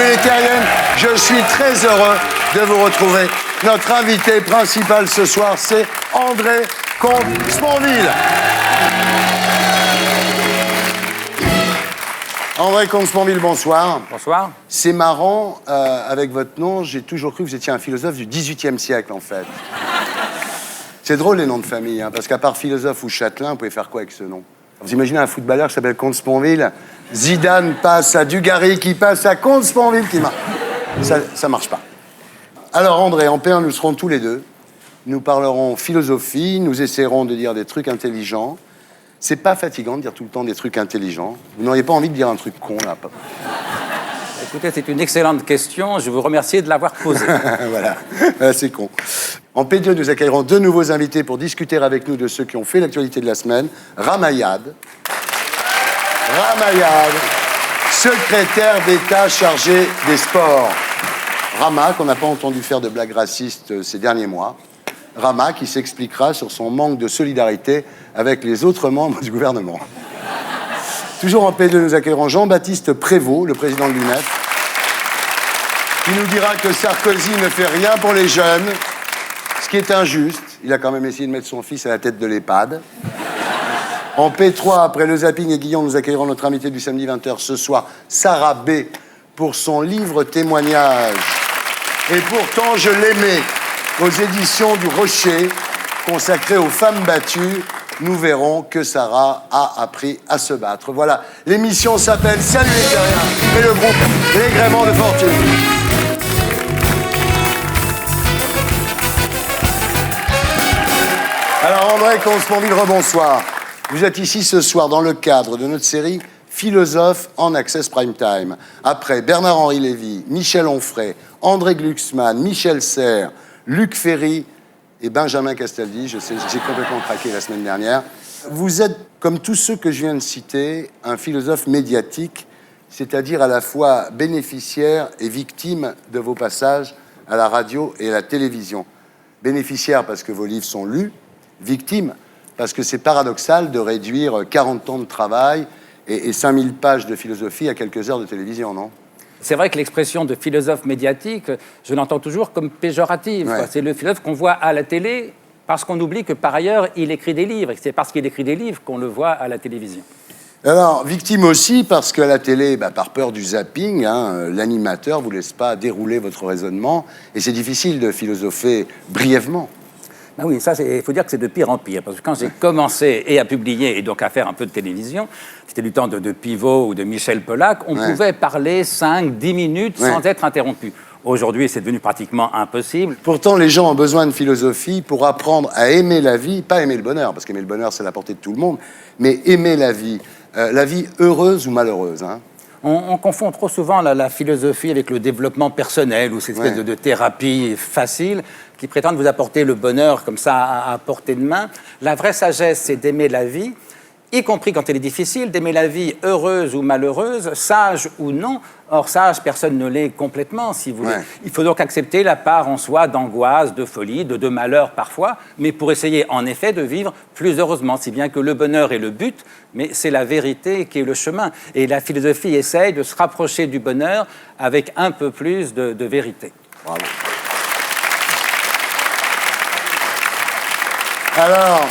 TV Les Terriennes. Je suis très heureux de vous retrouver. Notre invité principal ce soir, c'est André Comte-Sponville. André Comte-Sponville, bonsoir. Bonsoir. C'est marrant, avec votre nom, j'ai toujours cru que vous étiez un philosophe du XVIIIe siècle, en fait. C'est drôle, les noms de famille, hein, parce qu'à part philosophe ou châtelain, vous pouvez faire quoi avec ce nom? Vous imaginez un footballeur qui s'appelle Comte-Sponville, Zidane passe à Dugarry, qui passe à Comte-Sponville, qui marche. Ça marche pas. Alors, André, en P1, nous serons tous les deux. Nous parlerons philosophie, nous essaierons de dire des trucs intelligents. C'est pas fatigant de dire tout le temps des trucs intelligents. Vous n'auriez pas envie de dire un truc con, là? Écoutez, c'est une excellente question. Je vous remercie de l'avoir posée. Voilà, c'est con. En P2, nous accueillerons deux nouveaux invités pour discuter avec nous de ceux qui ont fait l'actualité de la semaine. Ramayad, secrétaire d'État chargé des sports. Rama, qu'on n'a pas entendu faire de blagues racistes ces derniers mois. Rama, qui s'expliquera sur son manque de solidarité avec les autres membres du gouvernement. Toujours en P2, nous accueillerons Jean-Baptiste Prévost, le président de l'UNEF, qui nous dira que Sarkozy ne fait rien pour les jeunes, ce qui est injuste. Il a quand même essayé de mettre son fils à la tête de l'EHPAD. En P3, après le zapping et Guillon, nous accueillerons notre invité du samedi 20h ce soir, Sarah B, pour son livre témoignage. Et pourtant, je l'aimais, aux éditions du Rocher, consacré aux femmes battues. Nous verrons que Sarah a appris à se battre. Voilà, l'émission s'appelle Salut les Terriens et le groupe Les Gréments de Fortune. Alors André Comte-Sponville, rebonsoir. Vous êtes ici ce soir dans le cadre de notre série Philosophe en Access Prime Time. Après Bernard-Henri Lévy, Michel Onfray, André Glucksmann, Michel Serres, Luc Ferry et Benjamin Castaldi. Je sais, j'ai complètement craqué la semaine dernière. Vous êtes, comme tous ceux que je viens de citer, un philosophe médiatique, c'est-à-dire à la fois bénéficiaire et victime de vos passages à la radio et à la télévision. Bénéficiaire parce que vos livres sont lus, victime parce que c'est paradoxal de réduire 40 ans de travail et 5000 pages de philosophie à quelques heures de télévision, non? C'est vrai que l'expression de philosophe médiatique, je l'entends toujours comme péjorative. Ouais. C'est le philosophe qu'on voit à la télé parce qu'on oublie que par ailleurs, il écrit des livres. Et c'est parce qu'il écrit des livres qu'on le voit à la télévision. Alors, victime aussi parce qu'à la télé, par peur du zapping, l'animateur ne vous laisse pas dérouler votre raisonnement et c'est difficile de philosopher brièvement. Ben oui, ça, il faut dire que c'est de pire en pire. Parce que quand j'ai commencé et à publier et donc à faire un peu de télévision, c'était du temps de Pivot ou de Michel Polac, on pouvait parler 5-10 minutes sans être interrompu. Aujourd'hui, c'est devenu pratiquement impossible. Pourtant, les gens ont besoin de philosophie pour apprendre à aimer la vie, pas aimer le bonheur, parce qu'aimer le bonheur, c'est à la portée de tout le monde, mais aimer la vie heureuse ou malheureuse. On confond trop souvent la philosophie avec le développement personnel ou cette espèce de thérapie facile qui prétend vous apporter le bonheur comme ça à portée de main. La vraie sagesse, c'est d'aimer la vie, y compris quand elle est difficile, d'aimer la vie heureuse ou malheureuse, sage ou non. Or, sage, personne ne l'est complètement, si vous voulez. Il faut donc accepter la part en soi d'angoisse, de folie, de malheur parfois, mais pour essayer en effet de vivre plus heureusement, si bien que le bonheur est le but, mais c'est la vérité qui est le chemin. Et la philosophie essaye de se rapprocher du bonheur avec un peu plus de vérité. Bravo. Alors,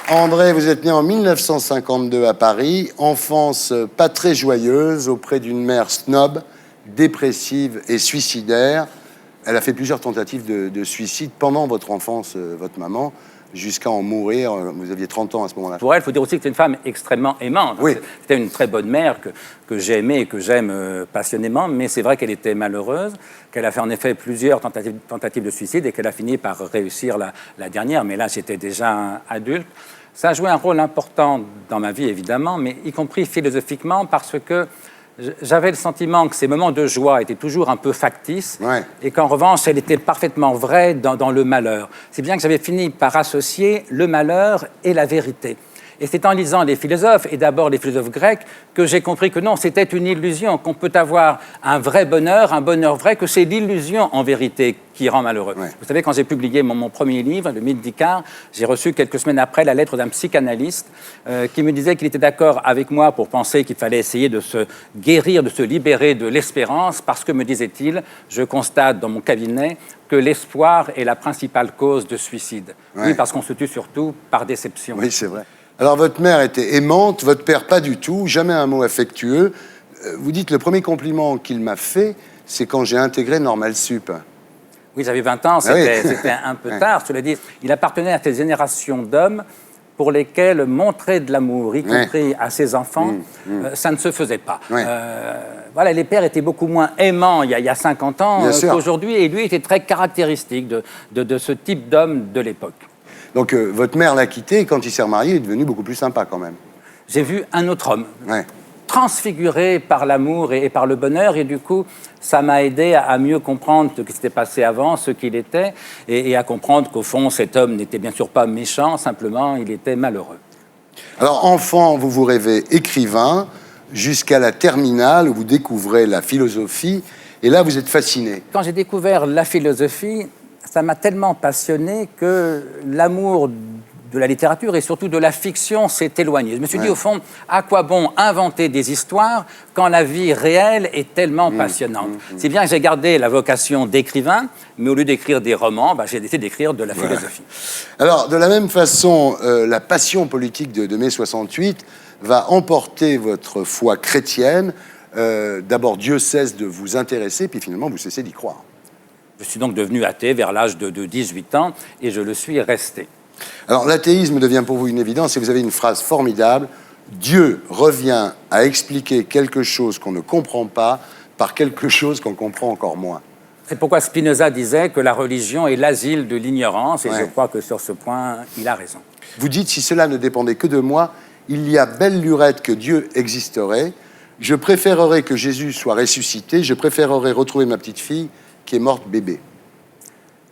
André, vous êtes né en 1952 à Paris, enfance pas très joyeuse auprès d'une mère snob, dépressive et suicidaire. Elle a fait plusieurs tentatives de suicide pendant votre enfance, votre maman, jusqu'à en mourir. Vous aviez 30 ans à ce moment-là. Pour elle, il faut dire aussi que c'est une femme extrêmement aimante. Oui. C'était une très bonne mère que j'ai aimée et que j'aime passionnément, mais c'est vrai qu'elle était malheureuse, qu'elle a fait en effet plusieurs tentatives de suicide et qu'elle a fini par réussir la dernière, mais là, j'étais déjà adulte. Ça a joué un rôle important dans ma vie, évidemment, mais y compris philosophiquement, parce que j'avais le sentiment que ces moments de joie étaient toujours un peu factices et qu'en revanche, elle était parfaitement vraie dans le malheur. C'est bien que j'avais fini par associer le malheur et la vérité. Et c'est en lisant les philosophes, et d'abord les philosophes grecs, que j'ai compris que non, c'était une illusion, qu'on peut avoir un bonheur vrai, que c'est l'illusion en vérité qui rend malheureux. Ouais. Vous savez, quand j'ai publié mon premier livre, Le mythe d'Icare, j'ai reçu quelques semaines après la lettre d'un psychanalyste qui me disait qu'il était d'accord avec moi pour penser qu'il fallait essayer de se guérir, de se libérer de l'espérance, parce que, me disait-il, je constate dans mon cabinet que l'espoir est la principale cause de suicide. Ouais. Oui, parce qu'on se tue surtout par déception. Oui, c'est vrai. Alors, votre mère était aimante, votre père pas du tout, jamais un mot affectueux. Vous dites, le premier compliment qu'il m'a fait, c'est quand j'ai intégré Normal Sup. Oui, j'avais 20 ans, c'était un peu tard, cela dit. Il appartenait à cette génération d'hommes pour lesquels montrer de l'amour, y compris à ses enfants, ça ne se faisait pas. Voilà, les pères étaient beaucoup moins aimants il y a 50 ans qu'aujourd'hui, et lui était très caractéristique de ce type d'homme de l'époque. Donc, votre mère l'a quitté, et quand il s'est remarié, il est devenu beaucoup plus sympa, quand même. J'ai vu un autre homme, transfiguré par l'amour et par le bonheur, et du coup, ça m'a aidé à mieux comprendre ce qui s'était passé avant, ce qu'il était, et à comprendre qu'au fond, cet homme n'était bien sûr pas méchant, simplement, il était malheureux. Alors, enfant, vous vous rêvez écrivain, jusqu'à la terminale, où vous découvrez la philosophie, et là, vous êtes fasciné. Quand j'ai découvert la philosophie, ça m'a tellement passionné que l'amour de la littérature et surtout de la fiction s'est éloigné. Je me suis dit, au fond, à quoi bon inventer des histoires quand la vie réelle est tellement passionnante. C'est bien que j'ai gardé la vocation d'écrivain, mais au lieu d'écrire des romans, j'ai décidé d'écrire de la philosophie. Alors, de la même façon, la passion politique de mai 68 va emporter votre foi chrétienne. D'abord, Dieu cesse de vous intéresser, puis finalement, vous cessez d'y croire. Je suis donc devenu athée vers l'âge de 18 ans, et je le suis resté. Alors, l'athéisme devient pour vous une évidence, et vous avez une phrase formidable. Dieu revient à expliquer quelque chose qu'on ne comprend pas par quelque chose qu'on comprend encore moins. C'est pourquoi Spinoza disait que la religion est l'asile de l'ignorance, et je crois que sur ce point, il a raison. Vous dites, si cela ne dépendait que de moi, il y a belle lurette que Dieu existerait. Je préférerais que Jésus soit ressuscité, je préférerais retrouver ma petite fille qui est morte bébé.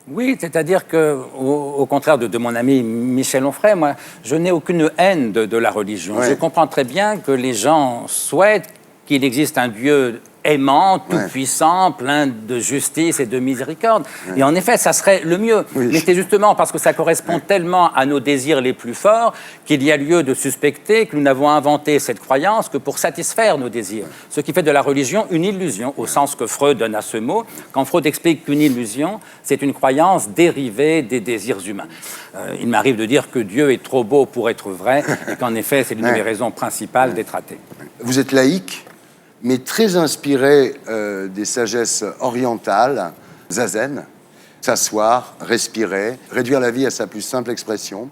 Oui, c'est-à-dire que, au contraire de mon ami Michel Onfray, moi, je n'ai aucune haine de la religion. Je comprends très bien que les gens souhaitent qu'il existe un Dieu aimant, tout-puissant, plein de justice et de miséricorde. Et en effet, ça serait le mieux. Mais c'est justement parce que ça correspond tellement à nos désirs les plus forts qu'il y a lieu de suspecter que nous n'avons inventé cette croyance que pour satisfaire nos désirs. Ce qui fait de la religion une illusion, au sens que Freud donne à ce mot, quand Freud explique qu'une illusion, c'est une croyance dérivée des désirs humains. Il m'arrive de dire que Dieu est trop beau pour être vrai, et qu'en effet, c'est l'une des raisons principales d'être athée. Vous êtes laïque, mais très inspiré des sagesses orientales, zazen, s'asseoir, respirer, réduire la vie à sa plus simple expression.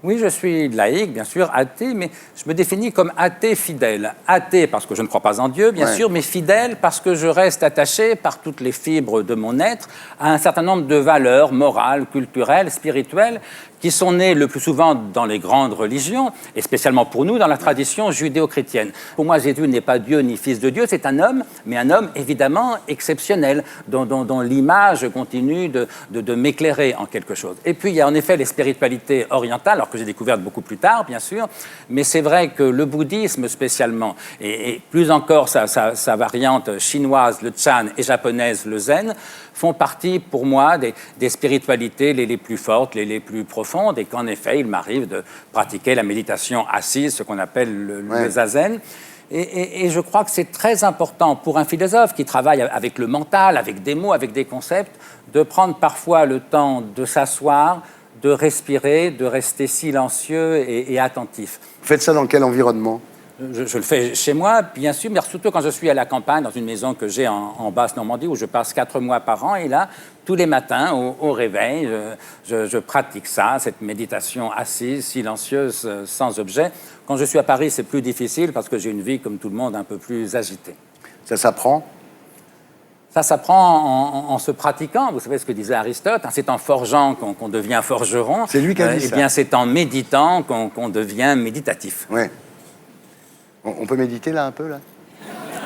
Oui, je suis laïque, bien sûr, athée, mais je me définis comme athée fidèle. Athée parce que je ne crois pas en Dieu, bien sûr, mais fidèle parce que je reste attaché par toutes les fibres de mon être à un certain nombre de valeurs morales, culturelles, spirituelles, qui sont nées le plus souvent dans les grandes religions, et spécialement pour nous, dans la tradition judéo-chrétienne. Pour moi, Jésus n'est pas Dieu ni fils de Dieu, c'est un homme, mais un homme évidemment exceptionnel, dont l'image continue de m'éclairer en quelque chose. Et puis, il y a en effet les spiritualités orientales, alors que j'ai découvertes beaucoup plus tard, bien sûr, mais c'est vrai que le bouddhisme spécialement, et plus encore sa variante chinoise, le Chan, et japonaise, le Zen, font partie pour moi des spiritualités les plus fortes, les plus profondes, et qu'en effet, il m'arrive de pratiquer la méditation assise, ce qu'on appelle le zazen. Et je crois que c'est très important pour un philosophe qui travaille avec le mental, avec des mots, avec des concepts, de prendre parfois le temps de s'asseoir, de respirer, de rester silencieux et attentif. Vous faites ça dans quel environnement ? Je le fais chez moi, bien sûr, mais surtout quand je suis à la campagne, dans une maison que j'ai en Basse-Normandie, où je passe 4 mois par an. Et là, tous les matins, au réveil, je pratique ça, cette méditation assise, silencieuse, sans objet. Quand je suis à Paris, c'est plus difficile parce que j'ai une vie, comme tout le monde, un peu plus agitée. Ça s'apprend ? Ça s'apprend en se pratiquant. Vous savez ce que disait Aristote, hein, c'est en forgeant qu'on devient forgeron. C'est lui qui a dit ça. Eh bien, c'est en méditant qu'on devient méditatif. Oui. On peut méditer là un peu, là ?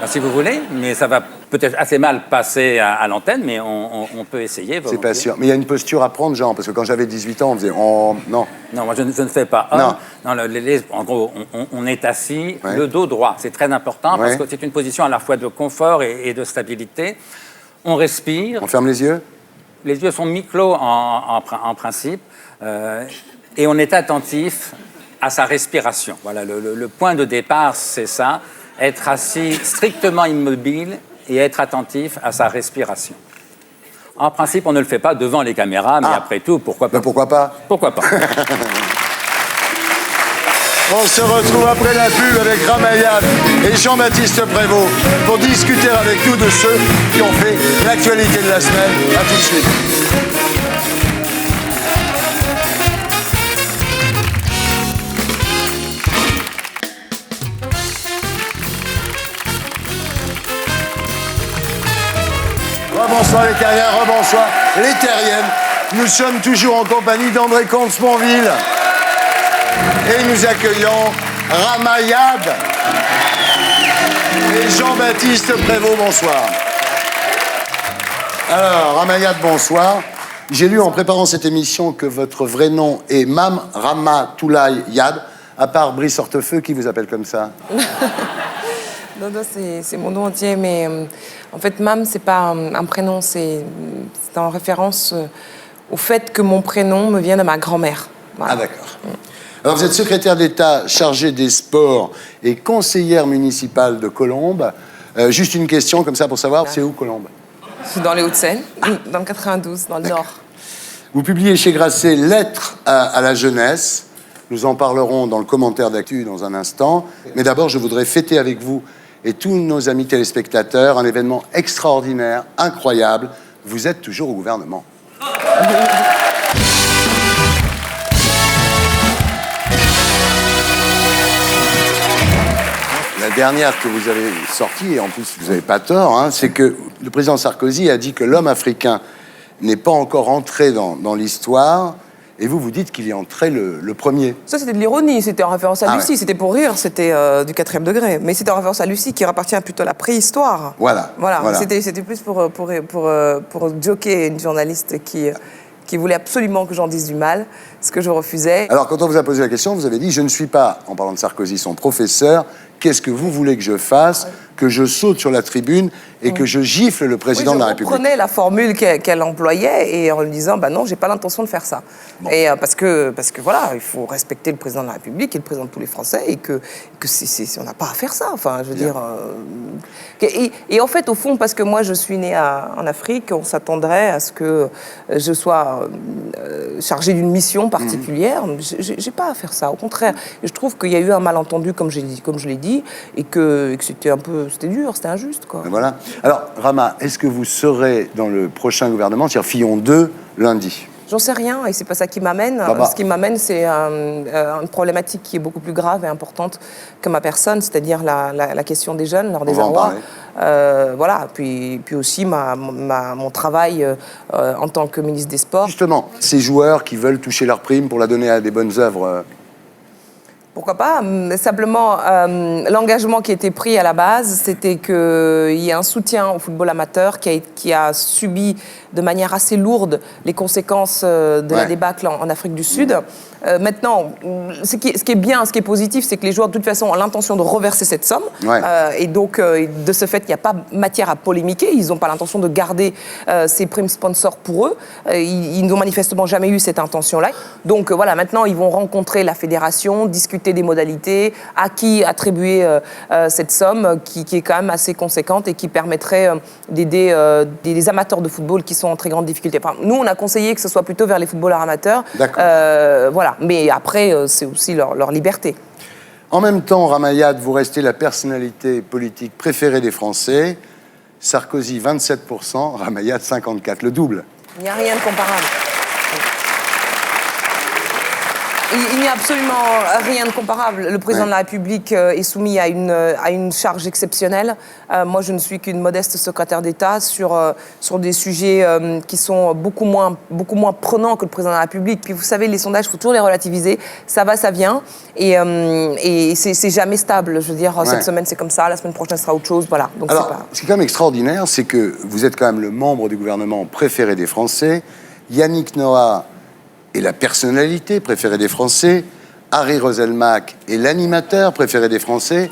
Si vous voulez, mais ça va peut-être assez mal passé à l'antenne, mais on peut essayer. C'est pas sûr. Mais il y a une posture à prendre, Jean, parce que quand j'avais 18 ans, on faisait... Oh, non. Non, moi je ne fais pas homme. Non, en gros, on est assis, le dos droit. C'est très important parce que c'est une position à la fois de confort et de stabilité. On respire. On ferme les yeux? Les yeux sont mi-clos en principe. Et on est attentif à sa respiration. Voilà, le point de départ, c'est ça. Être assis strictement immobile et être attentif à sa respiration. En principe, on ne le fait pas devant les caméras, mais après tout, pourquoi pas? Ben pourquoi pas? Pourquoi pas? On se retrouve après la pub avec Ramayad et Jean-Baptiste Prévost pour discuter avec nous de ceux qui ont fait l'actualité de la semaine. À tout de suite. Rebonsoir les terriens, rebonsoir les terriennes. Nous sommes toujours en compagnie d'André Comte-Sponville. Et nous accueillons Ramayad et Jean-Baptiste Prévost, bonsoir. Alors, Ramayad, bonsoir. J'ai lu en préparant cette émission que votre vrai nom est Mam Ramatoulaye Yad. À part Brice Hortefeux, qui vous appelle comme ça? Non, c'est mon nom entier, mais en fait, Mam, c'est pas un prénom, c'est en référence au fait que mon prénom me vient de ma grand-mère. Voilà. Ah, d'accord. Alors, vous êtes secrétaire d'État chargée des sports et conseillère municipale de Colombes. Juste une question comme ça pour savoir, c'est où Colombes? C'est dans les Hauts-de-Seine, dans le 92, dans le Nord. Vous publiez chez Grasset Lettres à la jeunesse. Nous en parlerons dans le commentaire d'actu dans un instant. Mais d'abord, je voudrais fêter avec vous et tous nos amis téléspectateurs un événement extraordinaire, incroyable. Vous êtes toujours au gouvernement. La dernière que vous avez sortie, et en plus vous n'avez pas tort, hein, c'est que le président Sarkozy a dit que l'homme africain n'est pas encore entré dans l'histoire, et vous dites qu'il est entré le premier. Ça, c'était de l'ironie, c'était en référence à Lucie, ouais. c'était pour rire, c'était du 4e degré. Mais c'était en référence à Lucie qui appartient plutôt à la préhistoire. Voilà. C'était plus pour joker une journaliste qui voulait absolument que j'en dise du mal, ce que je refusais. Alors, quand on vous a posé la question, vous avez dit « Je ne suis pas, en parlant de Sarkozy, son professeur. Qu'est-ce que vous voulez que je fasse? Que je saute sur la tribune et que je gifle le président de la République ?» Je reprenais la formule qu'elle employait et en lui disant « Bah non, j'ai pas l'intention de faire ça. Bon. » Et parce que voilà, il faut respecter le président de la République et le président de tous les Français et que on n'a pas à faire ça. Enfin, je veux dire... Et en fait, au fond, parce que moi, je suis née en Afrique, on s'attendrait à ce que je sois chargée d'une mission particulière. J'ai pas à faire ça. Au contraire, je trouve qu'il y a eu un malentendu, comme je l'ai dit, et que c'était c'était dur, c'était injuste, quoi. Voilà. Alors, Rama, est-ce que vous serez dans le prochain gouvernement, c'est-à-dire Fillon 2, lundi? J'en sais rien, et c'est pas ça qui m'amène. Ce qui m'amène, c'est une problématique qui est beaucoup plus grave et importante que ma personne, c'est-à-dire la question des jeunes, leur désarroi. Voilà, puis aussi mon travail en tant que ministre des Sports. Justement, ces joueurs qui veulent toucher leur prime pour la donner à des bonnes œuvres... Pourquoi pas? Simplement, l'engagement qui était pris à la base, c'était qu'il y ait un soutien au football amateur qui a subi de manière assez lourde les conséquences de la débâcle en Afrique du Sud. Maintenant, ce qui est bien, ce qui est positif, c'est que les joueurs, de toute façon, ont l'intention de reverser cette somme. Et donc, de ce fait, il n'y a pas matière à polémiquer. Ils n'ont pas l'intention de garder ces primes sponsors pour eux. Ils n'ont manifestement jamais eu cette intention-là. Donc, voilà, maintenant, ils vont rencontrer la fédération, discuter des modalités, à qui attribuer cette somme qui est quand même assez conséquente et qui permettrait d'aider des amateurs de football qui sont en très grande difficulté. Enfin, nous, on a conseillé que ce soit plutôt vers les footballeurs amateurs. Voilà. Mais après, c'est aussi leur liberté. En même temps, Ramayad, vous restez la personnalité politique préférée des Français. Sarkozy, 27%, Ramayad, 54%, le double. Il n'y a rien de comparable. Il n'y a absolument rien de comparable. Le président de la République est soumis à une charge exceptionnelle. Moi, je ne suis qu'une modeste secrétaire d'État sur des sujets qui sont beaucoup moins prenants que le président de la République. Puis vous savez, les sondages, il faut toujours les relativiser. Ça va, ça vient. Et c'est jamais stable. Je veux dire, cette semaine, c'est comme ça. La semaine prochaine, ce sera autre chose. Voilà. Donc, alors, ce qui est quand même extraordinaire, c'est que vous êtes quand même le membre du gouvernement préféré des Français. Yannick Noah est la personnalité préférée des Français. Harry Roselmack est l'animateur préféré des Français.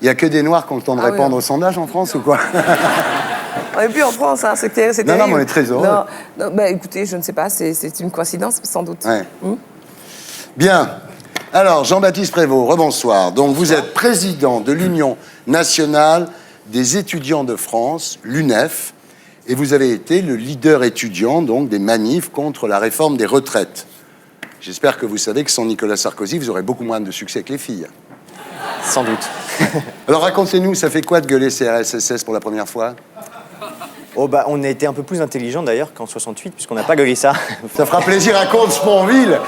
Il n'y a que des Noirs qui ont le temps de répondre aux sondages en France ou quoi? On n'est plus en France, hein. C'était non, mais on est très heureux. Non, bah, écoutez, je ne sais pas, c'est une coïncidence sans doute. Ouais. Bien. Alors, Jean-Baptiste Prévost, rebonsoir. Donc, vous êtes président de l'Union nationale des étudiants de France, l'UNEF, et vous avez été le leader étudiant donc, des manifs contre la réforme des retraites. J'espère que vous savez que sans Nicolas Sarkozy, vous aurez beaucoup moins de succès que les filles. Sans doute. Alors racontez-nous, ça fait quoi de gueuler CRSSS pour la première fois? Oh bah, on a été un peu plus intelligent d'ailleurs qu'en 68, puisqu'on n'a pas gueulé ça. Ça fera plaisir à Comte-Sponville,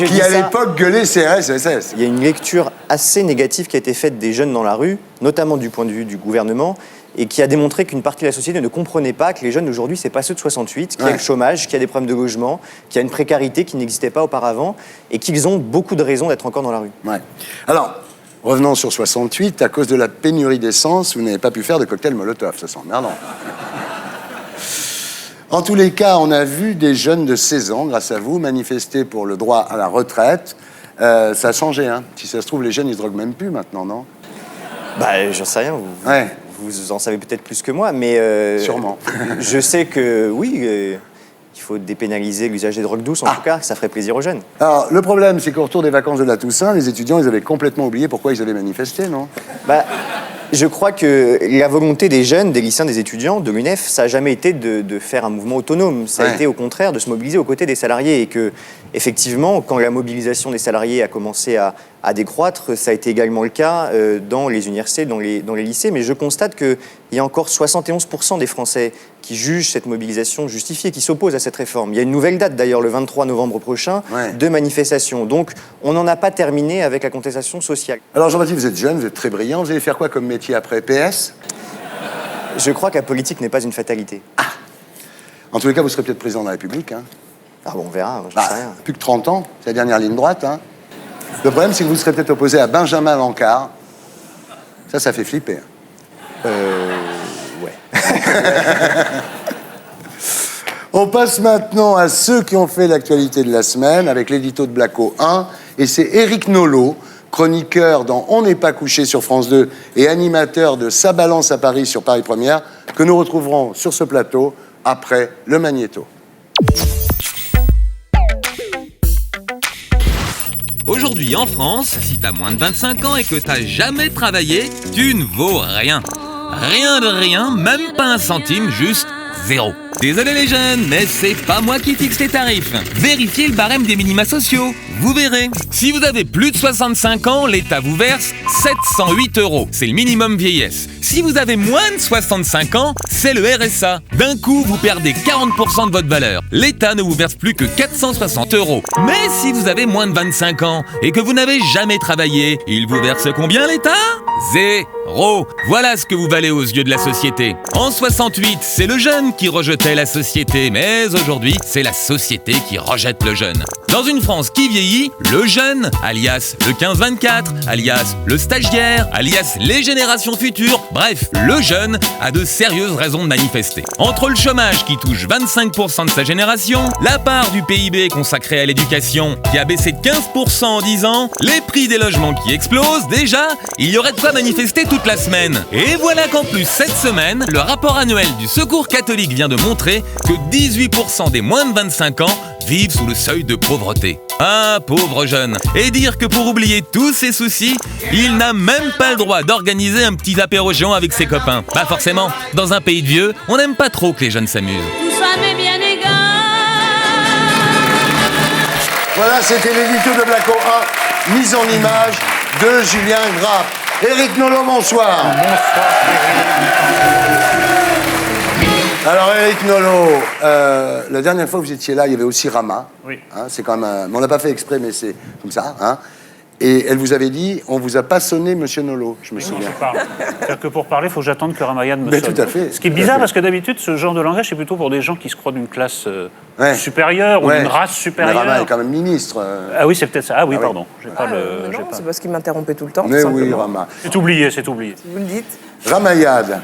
qui à l'époque gueulait CRSSS. Il y a une lecture assez négative qui a été faite des jeunes dans la rue, notamment du point de vue du gouvernement, et qui a démontré qu'une partie de la société ne comprenait pas que les jeunes d'aujourd'hui, c'est pas ceux de 68, qu'il y a le chômage, qu'il y a des problèmes de logement, qu'il y a une précarité qui n'existait pas auparavant, et qu'ils ont beaucoup de raisons d'être encore dans la rue. Ouais. Alors, revenons sur 68, à cause de la pénurie d'essence, vous n'avez pas pu faire de cocktail Molotov, ça sent merdant. En tous les cas, on a vu des jeunes de 16 ans, grâce à vous, manifester pour le droit à la retraite. Ça a changé, hein. Si ça se trouve, les jeunes, ils se droguent même plus maintenant, non? Bah, j'en sais rien. Vous en savez peut-être plus que moi, mais... Sûrement. Je sais que, oui, il faut dépénaliser l'usage des drogues douces, en tout cas, ça ferait plaisir aux jeunes. Alors, le problème, c'est qu'au retour des vacances de la Toussaint, les étudiants, ils avaient complètement oublié pourquoi ils avaient manifesté, non? Bah, je crois que la volonté des jeunes, des lycéens, des étudiants, de l'UNEF, ça n'a jamais été de faire un mouvement autonome. Ça a été au contraire de se mobiliser aux côtés des salariés. Et que, effectivement, quand la mobilisation des salariés a commencé à décroître, ça a été également le cas dans les universités, dans les lycées. Mais je constate qu'il y a encore 71% des Français qui jugent cette mobilisation justifiée, qui s'opposent à cette réforme. Il y a une nouvelle date, d'ailleurs, le 23 novembre prochain, de manifestation. Donc, on n'en a pas terminé avec la contestation sociale. Alors, Jean-Baptiste, vous êtes jeune, vous êtes très brillant. Vous allez faire quoi comme métier après PS? Je crois que la politique n'est pas une fatalité. En tous les cas, vous serez peut-être président de la République, hein? Ah bon, on verra, j'en sais rien. Plus que 30 ans, c'est la dernière ligne droite, hein? Le problème, c'est que vous serez peut-être opposé à Benjamin Lancard. Ça fait flipper. Ouais. On passe maintenant à ceux qui ont fait l'actualité de la semaine avec l'édito de Blacko 1. Et c'est Éric Nolot, chroniqueur dans On n'est pas couché sur France 2 et animateur de Ça balance à Paris sur Paris Première, que nous retrouverons sur ce plateau après le Magnéto. Aujourd'hui en France, si t'as moins de 25 ans et que t'as jamais travaillé, tu ne vaux rien. Rien de rien, même pas un centime, juste zéro. Désolé les jeunes, mais c'est pas moi qui fixe les tarifs. Vérifiez le barème des minima sociaux, vous verrez. Si vous avez plus de 65 ans, l'État vous verse 708 €. C'est le minimum vieillesse. Si vous avez moins de 65 ans, c'est le RSA. D'un coup, vous perdez 40% de votre valeur. L'État ne vous verse plus que 460 €. Mais si vous avez moins de 25 ans et que vous n'avez jamais travaillé, il vous verse combien l'État ? Zéro. Voilà ce que vous valez aux yeux de la société. En 68, c'est le jeune qui rejetait la société, mais aujourd'hui, c'est la société qui rejette le jeune. Dans une France qui vieillit, le jeune, alias le 15-24, alias le stagiaire, alias les générations futures, bref, le jeune a de sérieuses raisons de manifester. Entre le chômage qui touche 25% de sa génération, la part du PIB consacrée à l'éducation qui a baissé de 15% en 10 ans, les prix des logements qui explosent, déjà, il y aurait de quoi manifester toute la semaine. Et voilà qu'en plus, cette semaine, le rapport annuel du Secours catholique vient de montrer que 18% des moins de 25 ans vivent sous le seuil de pauvreté. Ah, pauvre jeune. Et dire que pour oublier tous ses soucis, il n'a même pas le droit d'organiser un petit apéro géant avec ses copains. Bah forcément, dans un pays de vieux, on n'aime pas trop que les jeunes s'amusent. Tout ça m'est bien égal. Voilà, c'était l'édito de Blacko 1, mise en image de Julien Grappe. Éric Nolot, bonsoir. Bonsoir. Alors, Éric Nolot, la dernière fois que vous étiez là, il y avait aussi Rama. Oui. Hein, c'est quand même on l'a pas fait exprès, mais c'est comme ça. Hein. Et elle vous avait dit, on vous a pas sonné, monsieur Nolot, je me souviens. C'est-à-dire que pour parler, il faut que j'attende que Ramayad me Mais sonne. tout à fait. Ce qui est Tout à bizarre, fait. parce que d'habitude, ce genre de langage, c'est plutôt pour des gens qui se croient d'une classe Ouais. supérieure ou Ouais. d'une race Mais supérieure. Rama est quand même ministre. Ah oui, c'est peut-être ça. Ah oui, Ah oui. pardon. J'ai pas le... j'ai Non, pas- c'est parce qu'il m'interrompait tout le temps. Mais tout oui, simplement. Rama. C'est oublié, c'est oublié. Vous le dites. Ramayad,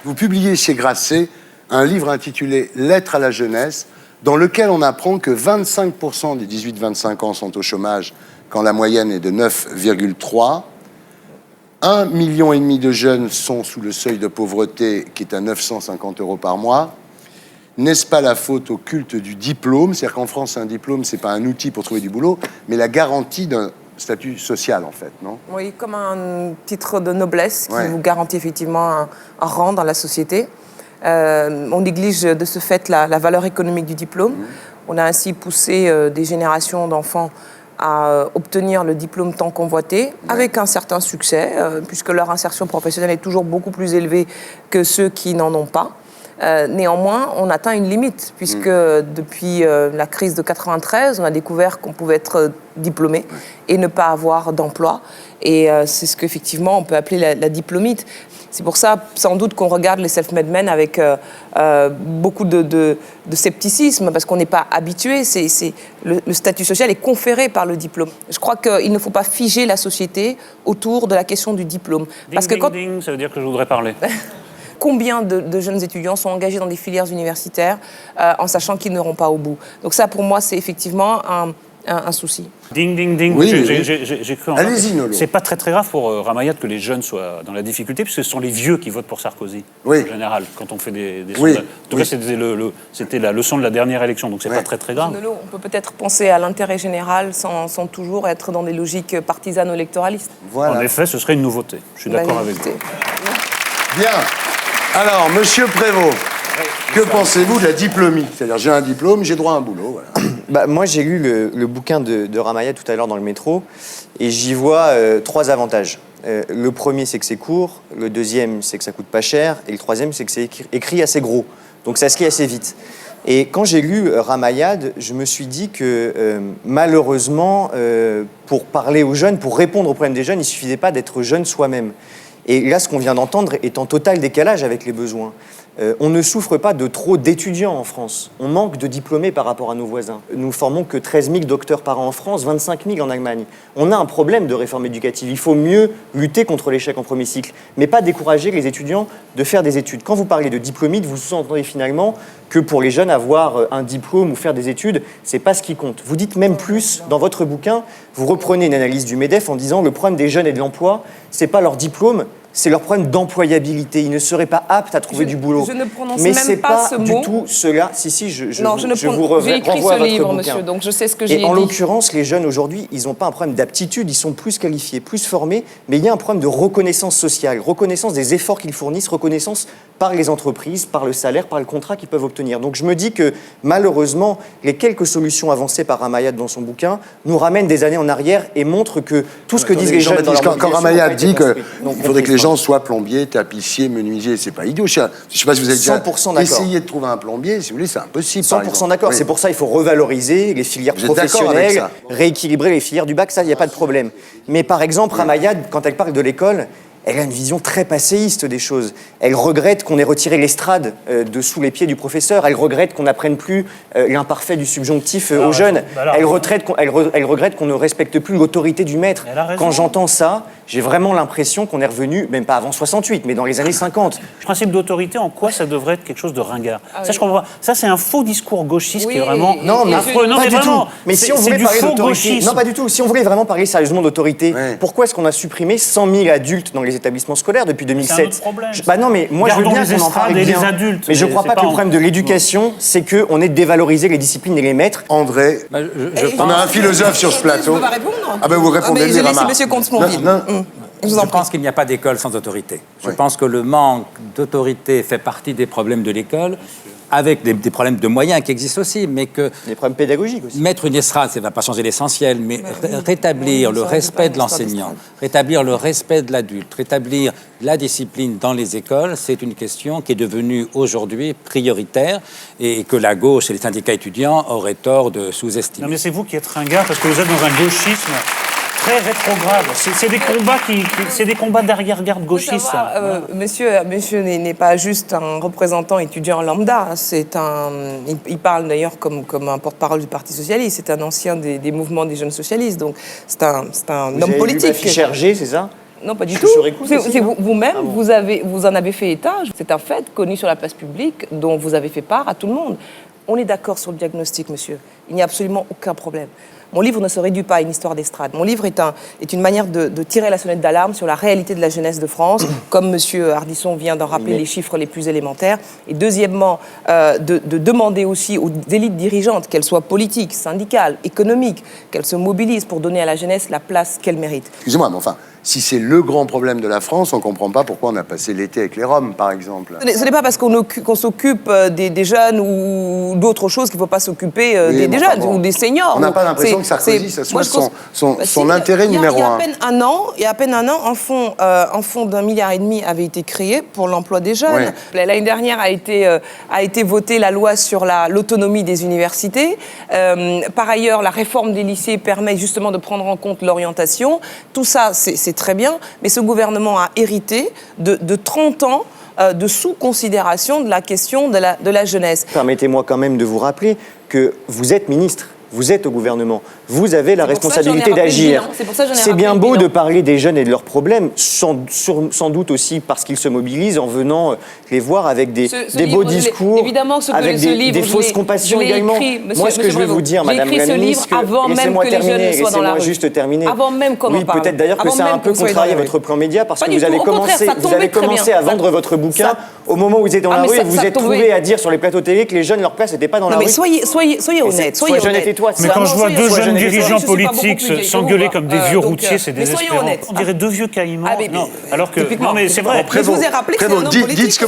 vous publiez chez Grasset un livre intitulé Lettres à la jeunesse, dans lequel on apprend que 25% des 18-25 ans sont au chômage, quand la moyenne est de 9,3. 1,5 million de jeunes sont sous le seuil de pauvreté, qui est à 950 € par mois. N'est-ce pas la faute au culte du diplôme? C'est-à-dire qu'en France, un diplôme, c'est pas un outil pour trouver du boulot, mais la garantie d'un statut social, en fait, non? Oui, comme un titre de noblesse qui Ouais. vous garantit effectivement un rang dans la société. On néglige de ce fait la valeur économique du diplôme. On a ainsi poussé des générations d'enfants à obtenir le diplôme tant convoité, avec un certain succès, puisque leur insertion professionnelle est toujours beaucoup plus élevée que ceux qui n'en ont pas. Néanmoins, on atteint une limite, puisque depuis la crise de 93, on a découvert qu'on pouvait être diplômé et ne pas avoir d'emploi. Et c'est ce qu'effectivement on peut appeler la diplômite. C'est pour ça, sans doute, qu'on regarde les self-made men avec beaucoup de scepticisme, parce qu'on n'est pas habitué. Le statut social est conféré par le diplôme. Je crois qu'il ne faut pas figer la société autour de la question du diplôme. Ding, ding, ding, ça veut dire que je voudrais parler. Combien de jeunes étudiants sont engagés dans des filières universitaires en sachant qu'ils n'auront pas au bout? Donc ça, pour moi, c'est effectivement un souci. Ding, ding, ding. Oui, J'ai cru en Allez-y, Nolo. C'est pas très très grave pour Ramayad que les jeunes soient dans la difficulté, puisque ce sont les vieux qui votent pour Sarkozy, Oui. en général, quand on fait des Oui. sondages. En tout cas, c'était la leçon de la dernière élection, donc c'est Ouais. pas très très grave. Nolo, on peut peut-être penser à l'intérêt général sans toujours être dans des logiques partisanes ou électoralistes. Voilà. En effet, ce serait une nouveauté. Je suis d'accord Bah, avec vous. écoutez. Bien. Alors, monsieur Prévost, que pensez-vous de la diplômie? C'est-à-dire, j'ai un diplôme, j'ai droit à un boulot. Voilà. Bah, moi, j'ai lu le bouquin de Ramayad tout à l'heure dans le métro, et j'y vois 3 avantages. Le premier, c'est que c'est court. Le deuxième, c'est que ça coûte pas cher. Et le troisième, c'est que c'est écrit assez gros. Donc ça se lit assez vite. Et quand j'ai lu Ramayad, je me suis dit que malheureusement, pour parler aux jeunes, pour répondre aux problèmes des jeunes, il ne suffisait pas d'être jeune soi-même. Et là, ce qu'on vient d'entendre est en total décalage avec les besoins. On ne souffre pas de trop d'étudiants en France. On manque de diplômés par rapport à nos voisins. Nous formons que 13 000 docteurs par an en France, 25 000 en Allemagne. On a un problème de réforme éducative. Il faut mieux lutter contre l'échec en premier cycle, mais pas décourager les étudiants de faire des études. Quand vous parlez de diplômite, vous sous-entendez finalement que pour les jeunes, avoir un diplôme ou faire des études, c'est pas ce qui compte. Vous dites même plus, dans votre bouquin, vous reprenez une analyse du MEDEF en disant le problème des jeunes et de l'emploi, c'est pas leur diplôme, c'est leur problème d'employabilité. Ils ne seraient pas aptes à trouver du boulot. Je ne prononce Mais même c'est pas ce du mot. tout cela. Si, je Non, vous, je ne je vous prononce. J'ai écrit renvoie à ce votre livre, bouquin. monsieur, donc je sais ce que j'y ai Et en dit. l'occurrence, les jeunes aujourd'hui, ils n'ont pas un problème d'aptitude, ils sont plus qualifiés, plus formés, mais il y a un problème de reconnaissance sociale, reconnaissance des efforts qu'ils fournissent, reconnaissance par les entreprises, par le salaire, par le contrat qu'ils peuvent obtenir. Donc je me dis que malheureusement, les quelques solutions avancées par Ramayad dans son bouquin nous ramènent des années en arrière et montrent que tout ce que disent les jeunes dans leur Quand mobilisation Ramayad n'a pas été dit construit. Donc, qu'il faudrait que les compris, gens soient plombiers, tapissiers, menuisiers, c'est pas idiot. Je sais pas si vous avez déjà 100% d'accord. essayé de trouver un plombier, si vous voulez, c'est impossible. par 100% exemple. d'accord. Oui. C'est pour ça qu'il faut revaloriser les filières Vous êtes d'accord avec professionnelles, rééquilibrer les filières du bac, ça, il n'y a pas de problème. Mais par exemple, Ramayad, quand elle parle de l'école, elle a une vision très passéiste des choses. Elle regrette qu'on ait retiré l'estrade de sous les pieds du professeur. Elle regrette qu'on n'apprenne plus l'imparfait du subjonctif aux jeunes. Elle regrette qu'on ne respecte plus l'autorité du maître. Elle a raison. Quand j'entends ça, j'ai vraiment l'impression qu'on est revenu, même pas avant 68, mais dans les années 50. Le principe d'autorité, en quoi ça devrait être quelque chose de ringard? Ça, je comprends pas. Ça, c'est un faux discours gauchiste Oui, qui est vraiment Non, mais affreux. Non, pas mais du vraiment, tout. Mais si on c'est voulait du parler faux d'autorité, gauchisme. non pas du tout. Si on voulait vraiment parler sérieusement d'autorité, Ouais. pourquoi est-ce qu'on a supprimé 100 000 adultes dans les établissements scolaires depuis 2007? C'est un autre problème. Bah non, mais moi je veux Gardons bien les qu'on en estrades parle et bien. les adultes, mais je mais crois c'est pas pas que le en- problème de l'éducation, c'est qu'on ait dévalorisé les disciplines et les maîtres. André, Bah, je Et- pense- on a un philosophe sur ce plateau. Je peux pas répondre? Ah ben vous répondez mais bien, j'ai laissé Rama. monsieur Comte-Sponville. Non, Je vous en Je prie. pense qu'il n'y a pas d'école sans autorité. Je Oui. pense que le manque d'autorité fait partie des problèmes de l'école. avec des problèmes de moyens qui existent aussi, mais que Des problèmes pédagogiques aussi. mettre une estrade, ça ne va pas changer l'essentiel, mais rétablir le respect de l'enseignant, rétablir le respect de l'adulte, rétablir la discipline dans les écoles, c'est une question qui est devenue aujourd'hui prioritaire et que la gauche et les syndicats étudiants auraient tort de sous-estimer. Non, mais c'est vous qui êtes ringard parce que vous êtes dans un gauchisme très rétrograde. C'est des combats d'arrière-garde gauchistes. Savoir, ça. monsieur n'est pas juste un représentant étudiant lambda. Il parle d'ailleurs comme un porte-parole du Parti socialiste. C'est un ancien des mouvements des jeunes socialistes. Donc c'est un homme politique. Cherger, c'est ça? Non, pas du Je tout. suis sur écoute aussi, C'est non? vous-même, Ah bon. vous en avez fait état. C'est un fait connu sur la place publique dont vous avez fait part à tout le monde. On est d'accord sur le diagnostic, monsieur. Il n'y a absolument aucun problème. Mon livre ne se réduit pas à une histoire d'estrade. Mon livre est une manière de tirer la sonnette d'alarme sur la réalité de la jeunesse de France, comme monsieur Ardisson vient d'en rappeler les chiffres les plus élémentaires. Et deuxièmement, de demander aussi aux élites dirigeantes, qu'elles soient politiques, syndicales, économiques, qu'elles se mobilisent pour donner à la jeunesse la place qu'elle mérite. Excusez-moi, mais enfin, si c'est le grand problème de la France, on ne comprend pas pourquoi on a passé l'été avec les Roms, par exemple. Ce n'est pas parce qu'on s'occupe des jeunes ou d'autres choses qu'il ne faut pas s'occuper Oui, des mais jeunes enfin bon, ou des seniors. on n'a pas l'impression que Sarkozy, ça soit son intérêt numéro un. Il y a à peine un an, un fonds d'1,5 milliard avait été créé pour l'emploi des jeunes. Ouais. L'année dernière a été votée la loi sur l'autonomie des universités. Par ailleurs, la réforme des lycées permet justement de prendre en compte l'orientation. Tout ça, c'est très bien, mais ce gouvernement a hérité de 30 ans de sous-considération de la question de la jeunesse. Permettez-moi quand même de vous rappeler que vous êtes ministre. Vous êtes au gouvernement, vous avez la responsabilité d'agir. C'est bien beau de parler des jeunes et de leurs problèmes, sans doute aussi parce qu'ils se mobilisent en venant les voir avec des beaux discours, avec des fausses compassions également. Moi, ce que je veux vous dire, Madame la ministre, laissez-moi terminer, laissez-moi juste terminer. Avant même qu'on en parle. Oui, peut-être d'ailleurs que ça a un peu contrarié votre plan média parce que vous avez commencé à vendre votre bouquin au moment où vous étiez dans la rue et vous êtes trouvé à dire sur les plateaux télé que les jeunes, leur place n'était pas dans la rue. Soyez honnête. Mais quand je vois deux jeunes dirigeants politiques s'engueuler comme des vieux routiers, c'est désespérant. On dirait deux vieux caïmans. Non, alors que non, mais c'est vrai. Je vous ai rappelé que c'est un homme politique. Dites ce que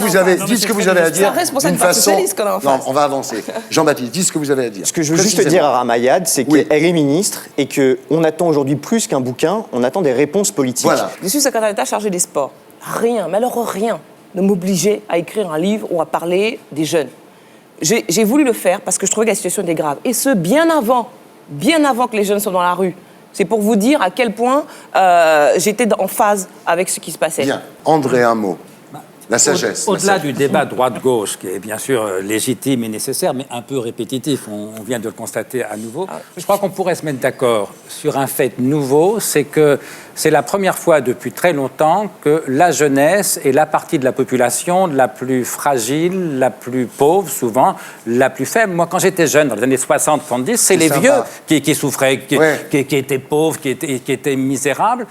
vous avez à dire. C'est un responsable du Parti socialiste qu'on a en face. Non, on va avancer. Jean-Baptiste, dites ce que vous avez à dire. Ce que je veux juste dire à Ramayad, c'est qu'elle est ministre et qu'on attend aujourd'hui plus qu'un bouquin, on attend des réponses politiques. Voilà. Je suis secrétaire d'État chargé des sports. Rien, mais alors rien, ne m'obligeait à écrire un livre ou à parler des jeunes. J'ai voulu le faire parce que je trouvais que la situation était grave. Et ce, bien avant que les jeunes soient dans la rue. C'est pour vous dire à quel point j'étais en phase avec ce qui se passait. Bien. André, un mot. La sagesse. Au-delà du débat droite-gauche, qui est bien sûr légitime et nécessaire, mais un peu répétitif, on vient de le constater à nouveau, je crois qu'on pourrait se mettre d'accord sur un fait nouveau, c'est que c'est la première fois depuis très longtemps que la jeunesse est la partie de la population la plus fragile, la plus pauvre, souvent la plus faible. Moi, quand j'étais jeune, dans les années 60-70, c'est les vieux qui souffraient, qui étaient pauvres, qui étaient misérables.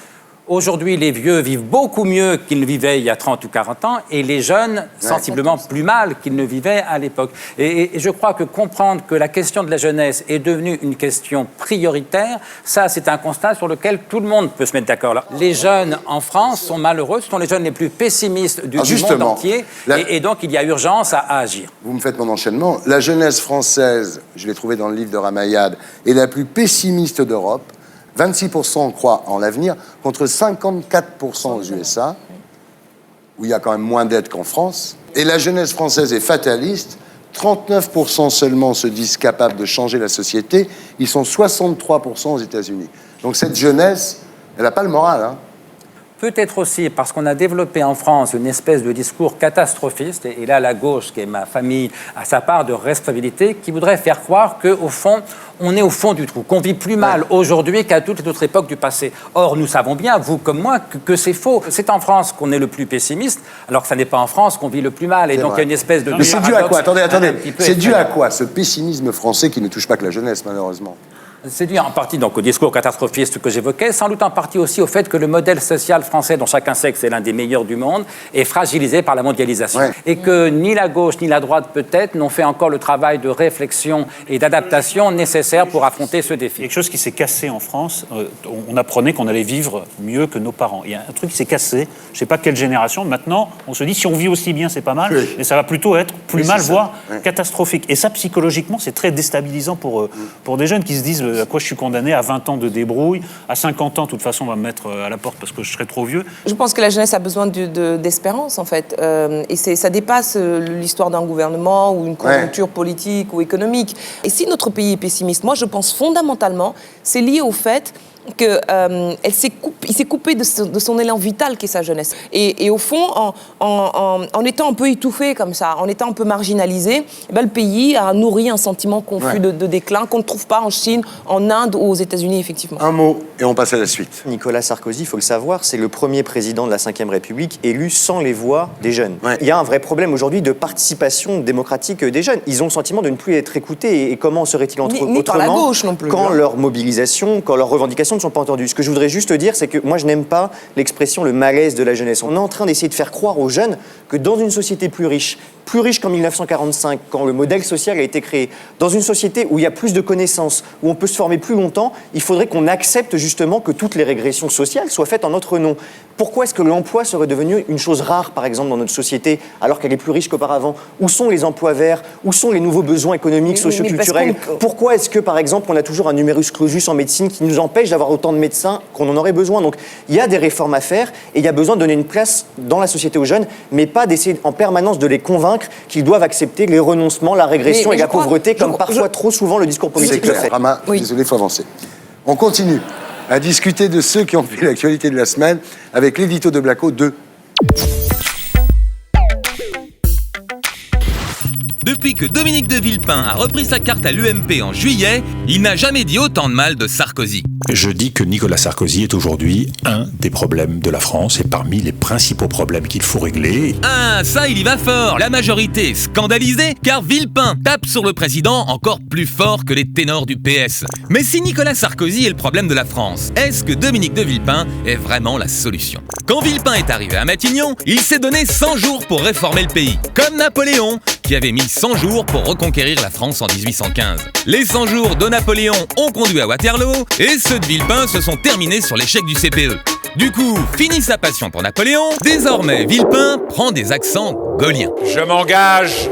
Aujourd'hui, les vieux vivent beaucoup mieux qu'ils ne vivaient il y a 30 ou 40 ans et les jeunes, sensiblement plus mal qu'ils ne vivaient à l'époque. Et je crois que comprendre que la question de la jeunesse est devenue une question prioritaire, ça, c'est un constat sur lequel tout le monde peut se mettre d'accord. Les jeunes en France sont malheureux, ce sont les jeunes les plus pessimistes du monde entier et donc il y a urgence à agir. Vous me faites mon enchaînement. La jeunesse française, je l'ai trouvé dans le livre de Ramayad, est la plus pessimiste d'Europe. 26% croient en l'avenir, contre 54% aux USA, où il y a quand même moins d'aides qu'en France. Et la jeunesse française est fataliste. 39% seulement se disent capables de changer la société. Ils sont 63% aux États-Unis. Donc cette jeunesse, elle n'a pas le moral, hein. Peut-être aussi parce qu'on a développé en France une espèce de discours catastrophiste, et là, la gauche, qui est ma famille, a sa part de responsabilité, qui voudrait faire croire qu'au fond, on est au fond du trou, qu'on vit plus mal aujourd'hui qu'à toute autre époque du passé. Or, nous savons bien, vous comme moi, que c'est faux. C'est en France qu'on est le plus pessimiste, alors que ça n'est pas en France qu'on vit le plus mal. Et donc, il y a une espèce de... Mais c'est dû à quoi? Attendez. C'est dû à quoi, ce pessimisme français qui ne touche pas que la jeunesse, malheureusement? C'est dû en partie donc, au discours catastrophiste que j'évoquais, sans doute en partie aussi au fait que le modèle social français, dont chacun sait que c'est l'un des meilleurs du monde, est fragilisé par la mondialisation. Ouais. Et que ni la gauche ni la droite, peut-être, n'ont fait encore le travail de réflexion et d'adaptation nécessaire pour affronter ce défi. Quelque chose qui s'est cassé en France, on apprenait qu'on allait vivre mieux que nos parents. Il y a un truc qui s'est cassé, je ne sais pas quelle génération, maintenant, on se dit si on vit aussi bien, c'est pas mal, mais ça va plutôt être plus mal, voire catastrophique. Et ça, psychologiquement, c'est très déstabilisant pour des jeunes qui se disent à quoi je suis condamné, à 20 ans de débrouille, à 50 ans, de toute façon, on va me mettre à la porte parce que je serai trop vieux. Je pense que la jeunesse a besoin d'espérance, en fait. Et ça dépasse l'histoire d'un gouvernement ou une conjoncture politique ou économique. Et si notre pays est pessimiste, moi, je pense fondamentalement, c'est lié au fait qu'il s'est coupé de son élan vital qu'est sa jeunesse. Et au fond, en étant un peu étouffé comme ça, en étant un peu marginalisé, le pays a nourri un sentiment confus de déclin qu'on ne trouve pas en Chine, en Inde ou aux États-Unis, effectivement. Un mot, et on passe à la suite. Nicolas Sarkozy, il faut le savoir, c'est le premier président de la Ve République élu sans les voix des jeunes. Il y a un vrai problème aujourd'hui de participation démocratique des jeunes. Ils ont le sentiment de ne plus être écoutés. Et comment serait-il autrement par la gauche non plus, quand leur mobilisation, quand leurs revendications ne sont pas entendues. Ce que je voudrais juste dire, c'est que moi, je n'aime pas l'expression le malaise de la jeunesse. On est en train d'essayer de faire croire aux jeunes que dans une société plus riche qu'en 1945, quand le modèle social a été créé, dans une société où il y a plus de connaissances, où on peut se former plus longtemps, il faudrait qu'on accepte justement que toutes les régressions sociales soient faites en notre nom. Pourquoi est-ce que l'emploi serait devenu une chose rare, par exemple, dans notre société, alors qu'elle est plus riche qu'auparavant? Où sont les emplois verts? Où sont les nouveaux besoins économiques, socio-culturels? Pourquoi est-ce que, par exemple, on a toujours un numerus clausus en médecine qui nous empêche d'avoir autant de médecins qu'on en aurait besoin? Donc, il y a des réformes à faire et il y a besoin de donner une place dans la société aux jeunes, mais pas d'essayer en permanence de les convaincre qu'ils doivent accepter les renoncements, la régression et la pauvreté, comme parfois trop souvent le discours politique le fait. Rama, désolé, il faut avancer. On continue à discuter de ceux qui ont fait l'actualité de la semaine avec l'édito de Blacko 2. Depuis que Dominique de Villepin a repris sa carte à l'UMP en juillet, il n'a jamais dit autant de mal de Sarkozy. Je dis que Nicolas Sarkozy est aujourd'hui un des problèmes de la France et parmi les principaux problèmes qu'il faut régler. Ah, ça, il y va fort. La majorité est scandalisée car Villepin tape sur le président encore plus fort que les ténors du PS. Mais si Nicolas Sarkozy est le problème de la France, est-ce que Dominique de Villepin est vraiment la solution? Quand Villepin est arrivé à Matignon, il s'est donné 100 jours pour réformer le pays, comme Napoléon, qui avait mis 100 jours pour reconquérir la France en 1815. Les 100 jours de Napoléon ont conduit à Waterloo et ceux de Villepin se sont terminés sur l'échec du CPE. Du coup, fini sa passion pour Napoléon, désormais Villepin prend des accents gauliens. Je m'engage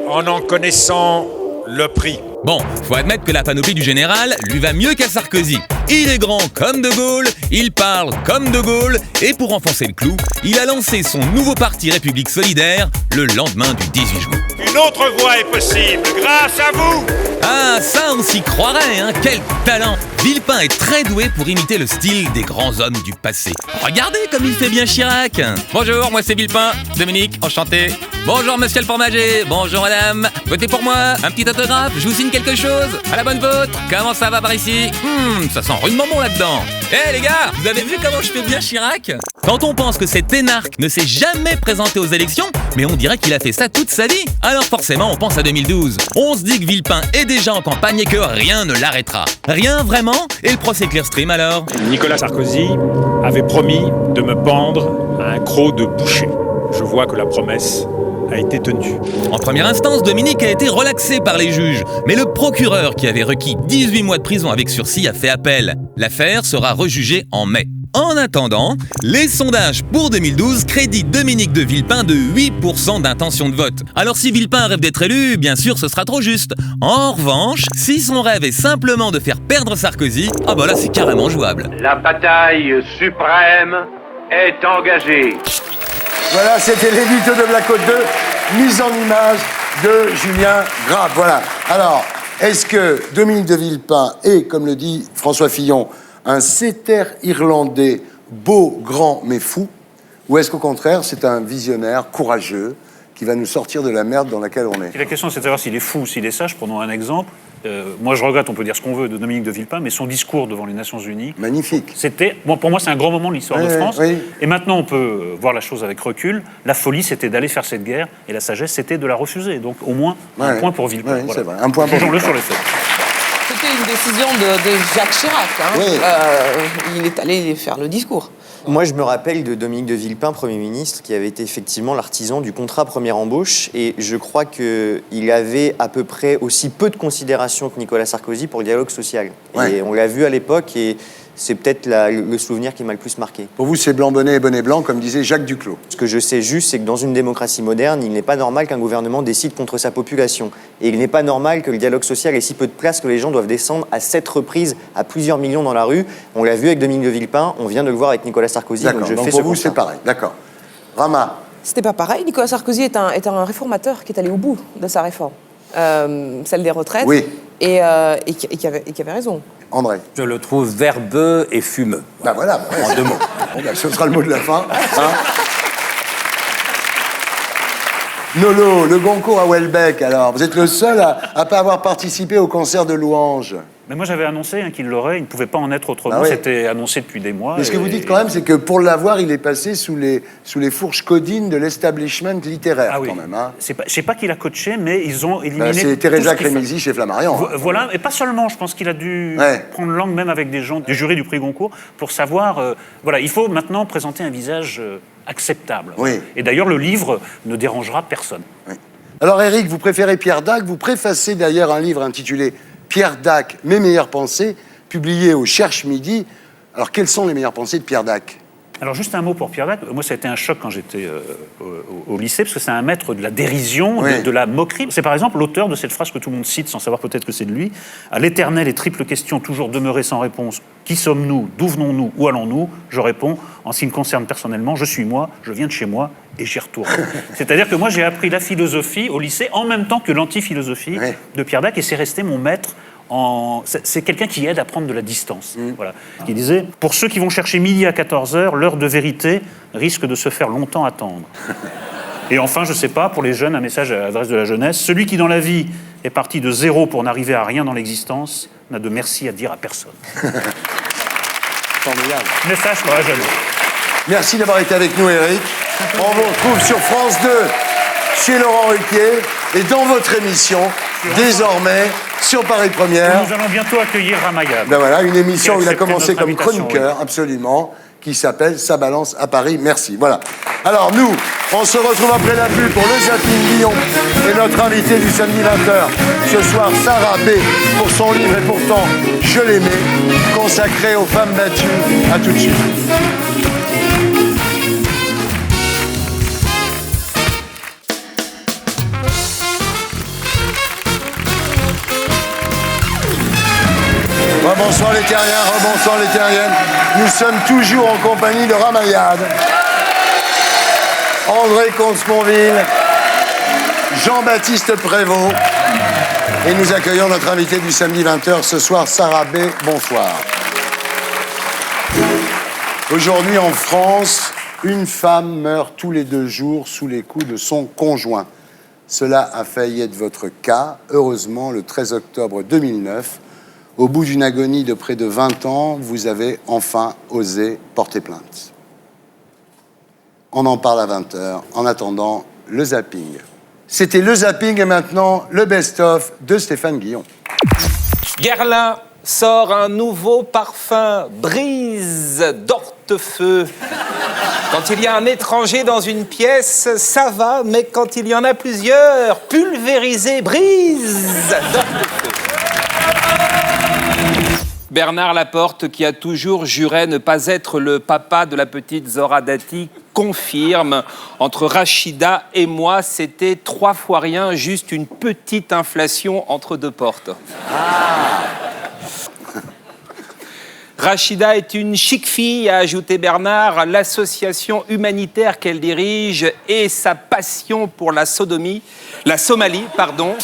en connaissant le prix. Bon, faut admettre que la panoplie du général lui va mieux qu'à Sarkozy. Il est grand comme De Gaulle, il parle comme De Gaulle, et pour enfoncer le clou, il a lancé son nouveau parti République Solidaire le lendemain du 18 juin. Une autre voie est possible, grâce à vous! Ah, ça on s'y croirait, hein, quel talent! Villepin est très doué pour imiter le style des grands hommes du passé. Regardez comme il fait bien Chirac! Bonjour, moi c'est Villepin, Dominique, enchanté. Bonjour monsieur le formager, bonjour madame. Votez pour moi, un petit autographe, je vous signe quelque chose? À la bonne vote? Comment ça va par ici? Ça sent rudement bon là-dedans. Les gars, vous avez vu comment je fais bien Chirac? Quand on pense que cet énarque ne s'est jamais présenté aux élections, mais on dirait qu'il a fait ça toute sa vie. Alors forcément, on pense à 2012. On se dit que Villepin est déjà en campagne et que rien ne l'arrêtera. Rien vraiment? Et le procès Clearstream alors? Nicolas Sarkozy avait promis de me pendre à un croc de boucher. Je vois que la promesse a été tenue. En première instance, Dominique a été relaxé par les juges, mais le procureur qui avait requis 18 mois de prison avec sursis a fait appel. L'affaire sera rejugée en mai. En attendant, les sondages pour 2012 créditent Dominique de Villepin de 8% d'intention de vote. Alors si Villepin rêve d'être élu, bien sûr ce sera trop juste. En revanche, si son rêve est simplement de faire perdre Sarkozy, ah bah là c'est carrément jouable. La bataille suprême est engagée. Voilà, c'était l'édito de Blacko 2, mise en image de Julien Grave. Voilà. Alors, est-ce que Dominique de Villepin est, comme le dit François Fillon, un sétaire irlandais beau, grand, mais fou? Ou est-ce qu'au contraire, c'est un visionnaire courageux qui va nous sortir de la merde dans laquelle on est? La question, c'est de savoir s'il est fou ou s'il est sage. Prenons un exemple. Moi, je regrette, on peut dire ce qu'on veut de Dominique de Villepin, mais son discours devant les Nations Unies... Magnifique. C'était, bon, pour moi, c'est un grand moment de l'histoire de France. Oui. Et maintenant, on peut voir la chose avec recul. La folie, c'était d'aller faire cette guerre, et la sagesse, c'était de la refuser. Donc, au moins, un point pour Villepin. Oui, voilà. C'est vrai. Un point pour Jugeons-le sur les faits. C'était une décision de Jacques Chirac. Hein. Oui. Il est allé faire le discours. Moi, je me rappelle de Dominique de Villepin, Premier ministre, qui avait été effectivement l'artisan du contrat première embauche. Et je crois qu'il avait à peu près aussi peu de considération que Nicolas Sarkozy pour le dialogue social. Ouais. Et on l'a vu à l'époque, et c'est peut-être le souvenir qui m'a le plus marqué. Pour vous, c'est blanc bonnet et bonnet blanc, comme disait Jacques Duclos. Ce que je sais juste, c'est que dans une démocratie moderne, il n'est pas normal qu'un gouvernement décide contre sa population. Et il n'est pas normal que le dialogue social ait si peu de place que les gens doivent descendre à 7 reprises à plusieurs millions dans la rue. On l'a vu avec Dominique de Villepin, on vient de le voir avec Nicolas Sarkozy. D'accord, donc pour vous, c'est pareil. D'accord. Rama. C'était pas pareil. Nicolas Sarkozy est un réformateur qui est allé au bout de sa réforme. Celle des retraites. Oui. Et qui avait raison. André. Je le trouve verbeux et fumeux. Ben voilà, En 2 mots. Bon, ben, ce sera le mot de la fin. Hein. Nolo, le Goncourt à Welbeck, alors. Vous êtes le seul à pas avoir participé au concert de louanges. Mais moi, j'avais annoncé qu'il l'aurait. Il ne pouvait pas en être autrement. Ah oui. C'était annoncé depuis des mois. Mais ce que vous dites quand même, c'est que pour l'avoir, il est passé sous les fourches codines de l'establishment littéraire, Ah oui. quand même. Hein. Je ne sais pas qui l'a coaché, mais ils ont éliminé. C'est tout Teresa ce qu'il Cremelzi chez Flammarion. Hein. Voilà, et pas seulement. Je pense qu'il a dû prendre langue même avec des gens du jury du prix Goncourt pour savoir. Voilà, il faut maintenant présenter un visage acceptable. Oui. Et d'ailleurs, le livre ne dérangera personne. Oui. Alors, Eric, vous préférez Pierre Dac. Vous préfacez d'ailleurs un livre intitulé Pierre Dac, mes meilleures pensées, publié au Cherche Midi. Alors, quelles sont les meilleures pensées de Pierre Dac ? Alors, juste un mot pour Pierre Dac. Moi, ça a été un choc quand j'étais au lycée, parce que c'est un maître de la dérision, Oui. de la moquerie. C'est par exemple l'auteur de cette phrase que tout le monde cite, sans savoir peut-être que c'est de lui. À l'éternelle et triple question, toujours demeurée sans réponse. Qui sommes-nous ? D'où venons-nous ? Où allons-nous ? Je réponds, en ce qui me concerne personnellement, je suis moi, je viens de chez moi et j'y retourne. C'est-à-dire que moi, j'ai appris la philosophie au lycée en même temps que l'anti-philosophie de Pierre Dac, et c'est resté mon maître. C'est quelqu'un qui aide à prendre de la distance. Voilà. Qui disait, pour ceux qui vont chercher midi à 14h, l'heure de vérité risque de se faire longtemps attendre. Et enfin, je sais pas, pour les jeunes, un message à l'adresse de la jeunesse, celui qui dans la vie est parti de zéro pour n'arriver à rien dans l'existence n'a de merci à dire à personne. Formidable. Message pour la jeunesse. Merci d'avoir été avec nous, Eric. On vous retrouve sur France 2, chez Laurent Ruquier, et dans votre émission, désormais, sur Paris Première. Nous allons bientôt accueillir Ramayad. Ben voilà, une émission où il a accepté commencé notre comme invitation, chroniqueur, absolument, qui s'appelle Ça balance à Paris. Merci. Voilà. Alors nous, on se retrouve après la pub pour le Zapping Lyon et notre invité du samedi 20h. Ce soir, Sarah B. pour son livre Et pourtant, je l'aimais, consacré aux femmes battues. À tout de suite. Rebonsoir les terriens, rebonsoir les terriennes. Nous sommes toujours en compagnie de Ramayad, André Comte-Sponville, Jean-Baptiste Prévost, et nous accueillons notre invité du samedi 20h ce soir, Sarah B. Bonsoir. Aujourd'hui en France, une femme meurt tous les 2 jours sous les coups de son conjoint. Cela a failli être votre cas. Heureusement, le 13 octobre 2009, au bout d'une agonie de près de 20 ans, vous avez enfin osé porter plainte. On en parle à 20h. En attendant, le zapping. C'était le zapping et maintenant le best-of de Stéphane Guillon. Guerlain sort un nouveau parfum, Brise d'Hortefeux. Quand il y a un étranger dans une pièce, ça va, mais quand il y en a plusieurs, pulvérisé, Brise d'Hortefeux. Bernard Laporte, qui a toujours juré ne pas être le papa de la petite Zora Dati, confirme. Entre Rachida et moi, c'était 3 fois rien, juste une petite inflation entre 2 portes. Rachida est une chic fille, a ajouté Bernard. L'association humanitaire qu'elle dirige et sa passion pour la Somalie, pardon.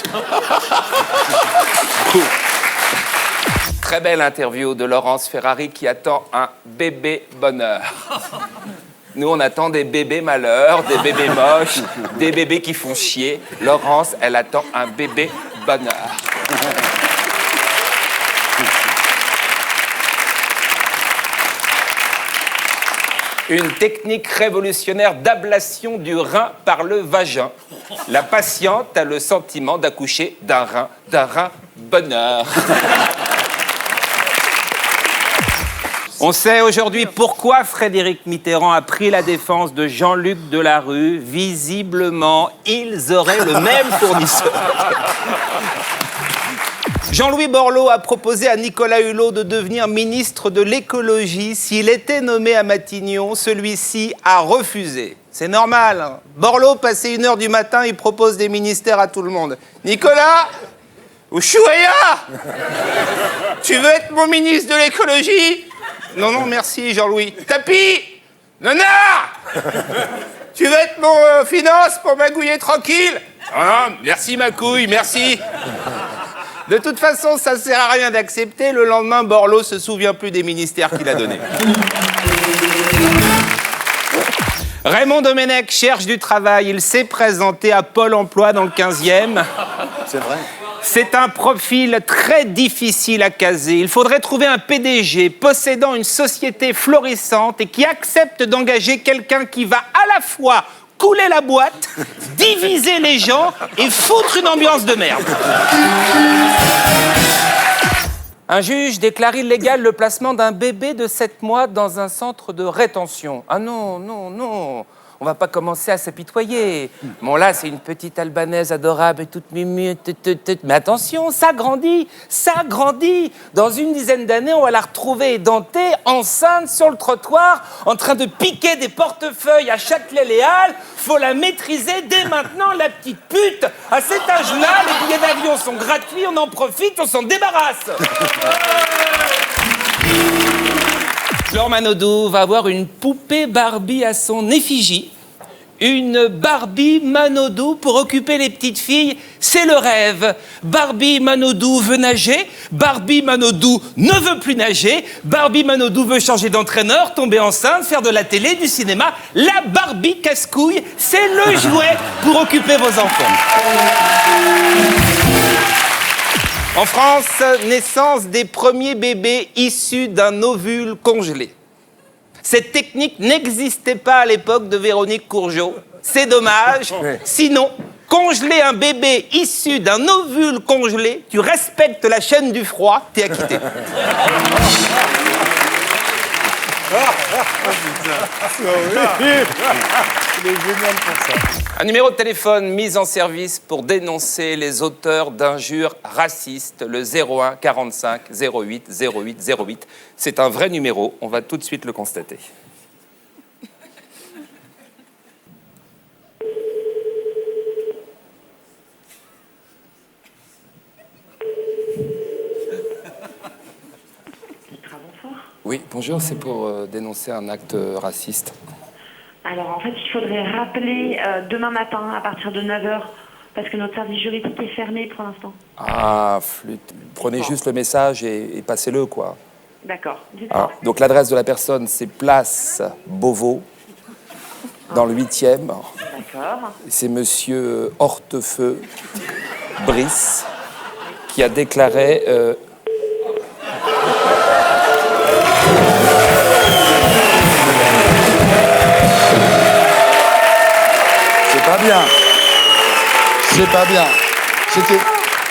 Très belle interview de Laurence Ferrari qui attend un bébé bonheur. Nous, on attend des bébés malheurs, des bébés moches, des bébés qui font chier. Laurence, elle attend un bébé bonheur. Une technique révolutionnaire d'ablation du rein par le vagin. La patiente a le sentiment d'accoucher d'un rein bonheur. On sait aujourd'hui pourquoi Frédéric Mitterrand a pris la défense de Jean-Luc Delarue. Visiblement, ils auraient le même fournisseur. Jean-Louis Borloo a proposé à Nicolas Hulot de devenir ministre de l'écologie. S'il était nommé à Matignon, celui-ci a refusé. C'est normal, hein. Borloo, passé 1h du matin, il propose des ministères à tout le monde. Nicolas Ushuaïa, tu veux être mon ministre de l'écologie? Non, non, merci, Jean-Louis. Tapi Nana, tu veux être mon finance pour magouiller tranquille? Ah, merci, ma couille, merci. De toute façon, ça sert à rien d'accepter. Le lendemain, Borloo se souvient plus des ministères qu'il a donnés. Raymond Domenech cherche du travail. Il s'est présenté à Pôle emploi dans le 15e. C'est vrai. C'est un profil très difficile à caser. Il faudrait trouver un PDG possédant une société florissante et qui accepte d'engager quelqu'un qui va à la fois couler la boîte, diviser les gens et foutre une ambiance de merde. Un juge déclare illégal le placement d'un bébé de 7 mois dans un centre de rétention. Ah non, non, non. On va pas commencer à s'apitoyer. Bon, là, c'est une petite albanaise adorable et toute mimue. Mais attention, ça grandit, ça grandit. Dans une dizaine d'années, on va la retrouver édentée, enceinte, sur le trottoir, en train de piquer des portefeuilles à Châtelet-Léal. Faut la maîtriser dès maintenant, la petite pute. À cet âge-là, les billets d'avion sont gratuits, on en profite, on s'en débarrasse. Flore Manodou va avoir une poupée Barbie à son effigie. Une Barbie Manodou pour occuper les petites filles, c'est le rêve. Barbie Manodou veut nager, Barbie Manodou ne veut plus nager, Barbie Manodou veut changer d'entraîneur, tomber enceinte, faire de la télé, du cinéma. La Barbie casse-couille, c'est le jouet pour occuper vos enfants. En France, naissance des premiers bébés issus d'un ovule congelé. Cette technique n'existait pas à l'époque de Véronique Courgeot. C'est dommage. Sinon, congeler un bébé issu d'un ovule congelé, tu respectes la chaîne du froid, t'es acquitté. Un numéro de téléphone mis en service pour dénoncer les auteurs d'injures racistes, le 01 45 08 08 08. C'est un vrai numéro, on va tout de suite le constater. Oui, bonjour, c'est pour dénoncer un acte raciste. Alors en fait, il faudrait rappeler demain matin à partir de 9h, parce que notre service juridique est fermé pour l'instant. Ah, flûte. Prenez juste le message et passez-le, quoi. D'accord, dites-moi. Donc l'adresse de la personne, c'est place Beauvau, dans le 8e. D'accord. C'est monsieur Hortefeux Brice qui a déclaré... C'est pas bien. C'est pas bien. C'était...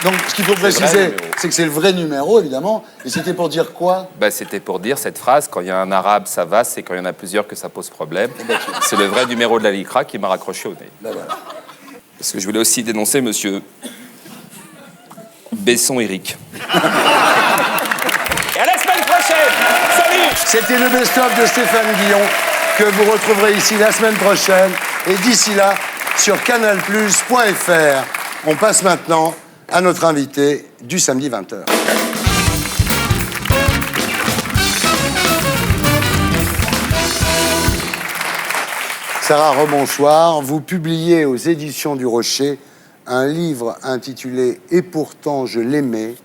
Donc, ce qu'il faut préciser, c'est que c'est le vrai numéro, évidemment. Et c'était pour dire quoi? C'était pour dire cette phrase, quand il y a un arabe, ça va, c'est quand il y en a plusieurs que ça pose problème. C'est le vrai numéro de la LICRA qui m'a raccroché au nez. Voilà. Parce que je voulais aussi dénoncer monsieur Besson-Éric. Et à la semaine prochaine. Salut. C'était le best-of de Stéphane Guillon, que vous retrouverez ici la semaine prochaine. Et d'ici là, sur canalplus.fr. On passe maintenant à notre invité du samedi 20h. Sarah, rebonsoir. Vous publiez aux éditions du Rocher un livre intitulé « Et pourtant je l'aimais »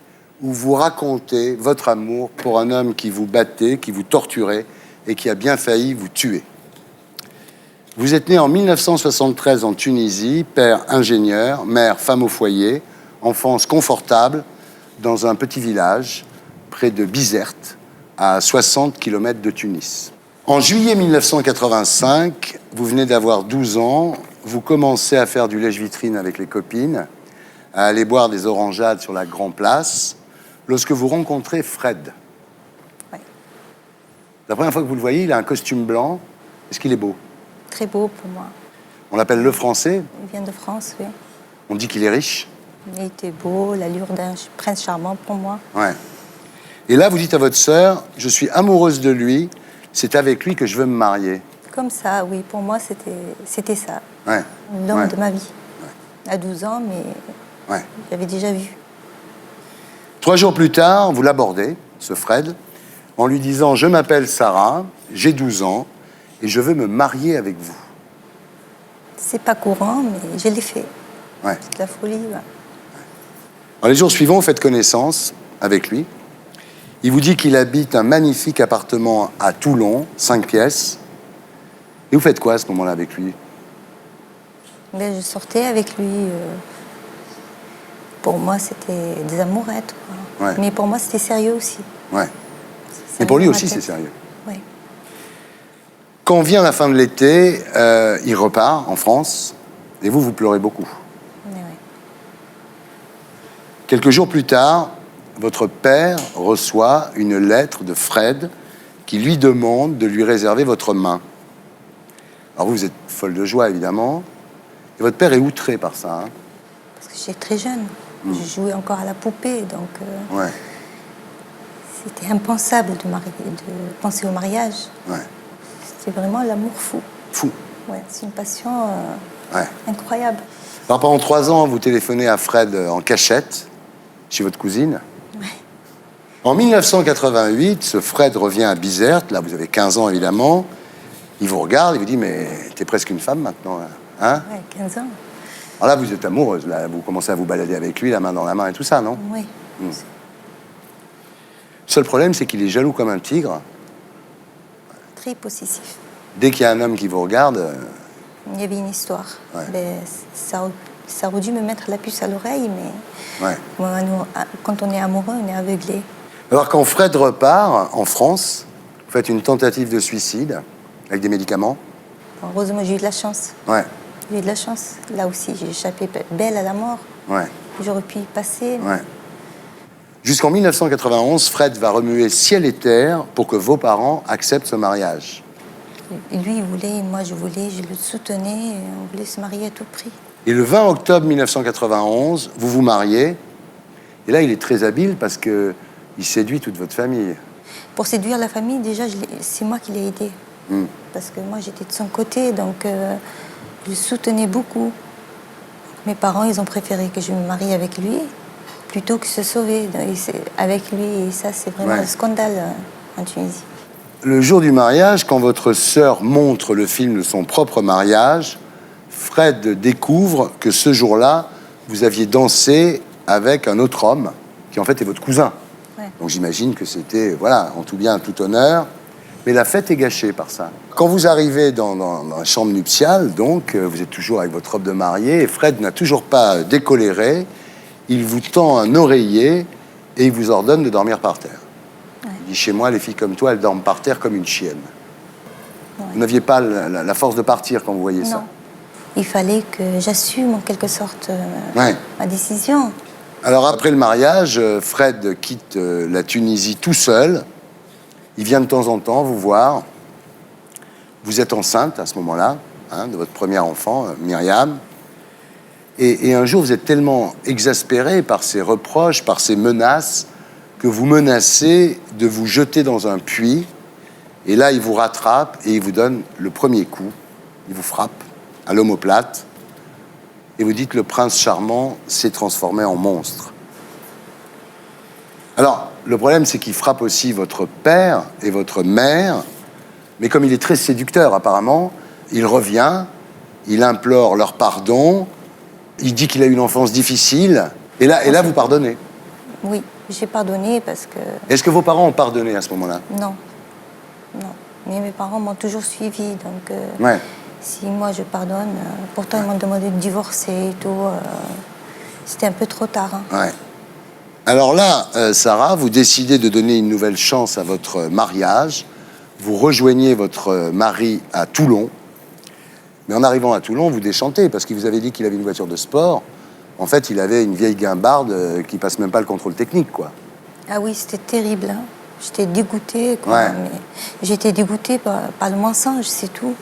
où vous racontez votre amour pour un homme qui vous battait, qui vous torturait et qui a bien failli vous tuer. Vous êtes né en 1973 en Tunisie, père ingénieur, mère femme au foyer, enfance confortable dans un petit village près de Bizerte, à 60 km de Tunis. En juillet 1985, vous venez d'avoir 12 ans, vous commencez à faire du lèche-vitrine avec les copines, à aller boire des orangeades sur la Grand Place, lorsque vous rencontrez Fred. Oui. La première fois que vous le voyez, il a un costume blanc. Est-ce qu'il est beau? Très beau pour moi. On l'appelle le Français. Il vient de France, oui. On dit qu'il est riche. Il était beau, l'allure d'un prince charmant pour moi. Ouais. Et là, vous dites à votre sœur, je suis amoureuse de lui, c'est avec lui que je veux me marier. Comme ça, oui. Pour moi, c'était ça. Ouais. L'homme Ouais. de ma vie. À 12 ans, mais Ouais. j'avais déjà vu. 3 jours plus tard, vous l'abordez, ce Fred, en lui disant, je m'appelle Sarah, j'ai 12 ans, et je veux me marier avec vous. C'est pas courant, mais je l'ai fait. Ouais. C'est de la folie, ouais. Alors, les jours suivants, vous faites connaissance avec lui. Il vous dit qu'il habite un magnifique appartement à Toulon, 5 pièces. Et vous faites quoi à ce moment-là avec lui? Mais je sortais avec lui. Pour moi, c'était des amourettes, quoi. Ouais. Mais pour moi, c'était sérieux aussi. Ouais. C'est Mais pour lui dans ma aussi, tête. c'est sérieux. Oui. Quand vient la fin de l'été, il repart en France, et vous pleurez beaucoup. Oui. Quelques jours plus tard, votre père reçoit une lettre de Fred qui lui demande de lui réserver votre main. Alors vous êtes folle de joie, évidemment, et votre père est outré par ça. Hein. Parce que j'étais très jeune. Je jouais encore à la poupée, donc Ouais, c'était impensable de penser au mariage. ouais. C'était vraiment l'amour fou. Fou. Ouais, c'est une passion Ouais. incroyable. Alors pendant 3 ans, vous téléphonez à Fred en cachette, chez votre cousine. Ouais. En 1988, ce Fred revient à Bizerte, là vous avez 15 ans évidemment, il vous regarde, il vous dit, mais t'es presque une femme maintenant, là. Hein? Ouais, 15 ans. Alors là, vous êtes amoureuse, là, vous commencez à vous balader avec lui, la main dans la main et tout ça, non? Oui. Le seul problème, c'est qu'il est jaloux comme un tigre. Très possessif. Dès qu'il y a un homme qui vous regarde, Il y avait une histoire. Ouais. Ben, ça aurait dû me mettre la puce à l'oreille, mais ouais. moi, quand on est amoureux, on est aveuglé. Alors quand Fred repart en France, vous faites une tentative de suicide avec des médicaments. Bon, heureusement, j'ai eu de la chance. Ouais, J'ai eu de la chance. Là aussi, j'ai échappé belle à la mort. ouais, J'aurais pu y passer. ouais. Jusqu'en 1991, Fred va remuer ciel et terre pour que vos parents acceptent ce mariage. Lui, il voulait, moi, je voulais, je le soutenais. On voulait se marier à tout prix. Et le 20 octobre 1991, vous vous mariez. Et là, il est très habile parce qu'il séduit toute votre famille. Pour séduire la famille, déjà, c'est moi qui l'ai aidé. Parce que moi, j'étais de son côté, donc je le soutenais beaucoup. Mes parents, ils ont préféré que je me marie avec lui plutôt que se sauver avec lui. Et ça, c'est vraiment un scandale en Tunisie. Le jour du mariage, quand votre sœur montre le film de son propre mariage, Fred découvre que ce jour-là, vous aviez dansé avec un autre homme, qui en fait est votre cousin. Ouais. Donc j'imagine que c'était, voilà, en tout bien, en tout honneur. Mais la fête est gâchée par ça. Quand vous arrivez dans la chambre nuptiale, donc, vous êtes toujours avec votre robe de mariée, et Fred n'a toujours pas décoléré, il vous tend un oreiller et il vous ordonne de dormir par terre. Ouais. Il dit, chez moi, les filles comme toi, elles dorment par terre comme une chienne. Ouais. Vous n'aviez pas la force de partir quand vous voyez ça? Il fallait que j'assume en quelque sorte ma décision. Alors après le mariage, Fred quitte la Tunisie tout seul. Il vient de temps en temps vous voir. Vous êtes enceinte à ce moment-là, hein, de votre premier enfant, Myriam. Et un jour, vous êtes tellement exaspéré par ses reproches, par ses menaces, que vous menacez de vous jeter dans un puits. Et là, il vous rattrape et il vous donne le premier coup. Il vous frappe à l'omoplate. Et vous dites, le prince charmant s'est transformé en monstre. Alors, le problème, c'est qu'il frappe aussi votre père et votre mère. Mais comme il est très séducteur, apparemment, il revient, il implore leur pardon, il dit qu'il a eu une enfance difficile. Et là, vous pardonnez? Oui, j'ai pardonné parce que... Est-ce que vos parents ont pardonné à ce moment-là? Non. Non. Mais mes parents m'ont toujours suivi, donc... Ouais. Si moi je pardonne, pourtant ils m'ont demandé de divorcer et tout. C'était un peu trop tard. Hein. Ouais. Alors là, Sarah, vous décidez de donner une nouvelle chance à votre mariage. vous rejoignez votre mari à Toulon. Mais en arrivant à Toulon, vous déchantez, parce qu'il vous avait dit qu'il avait une voiture de sport. En fait, il avait une vieille guimbarde qui passe même pas le contrôle technique, quoi. Ah oui, c'était terrible. Hein. J'étais dégoûtée, quoi. Ouais. Mais j'étais dégoûtée par le mensonge, c'est tout.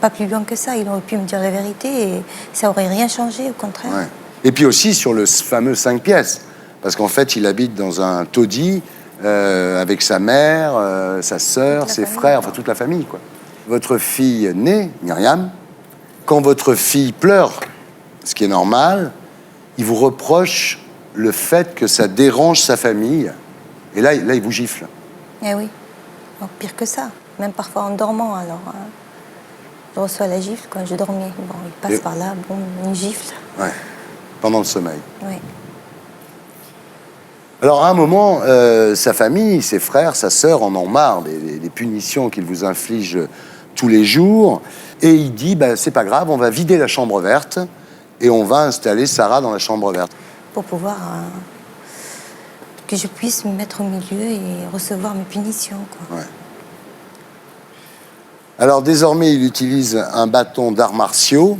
Pas plus loin que ça. Il aurait pu me dire la vérité et ça aurait rien changé, au contraire. Ouais. Et puis aussi sur le fameux 5 pièces. Parce qu'en fait, il habite dans un taudis avec sa mère, sa sœur, ses frères, enfin toute la famille, quoi. Votre fille naît, Myriam. Quand votre fille pleure, ce qui est normal, il vous reproche le fait que ça dérange sa famille. Et là, il vous gifle. Eh oui. Donc, pire que ça. Même parfois en dormant, alors. Je reçois la gifle quand je dormais. Bon, il passe par là, bon, une gifle. Ouais. Pendant le sommeil. Oui. Alors, à un moment, sa famille, ses frères, sa sœur en ont marre des punitions qu'il vous inflige tous les jours. Et il dit, c'est pas grave, on va vider la chambre verte et on va installer Sarah dans la chambre verte. Pour pouvoir que je puisse me mettre au milieu et recevoir mes punitions, quoi. Ouais. Alors, désormais, il utilise un bâton d'arts martiaux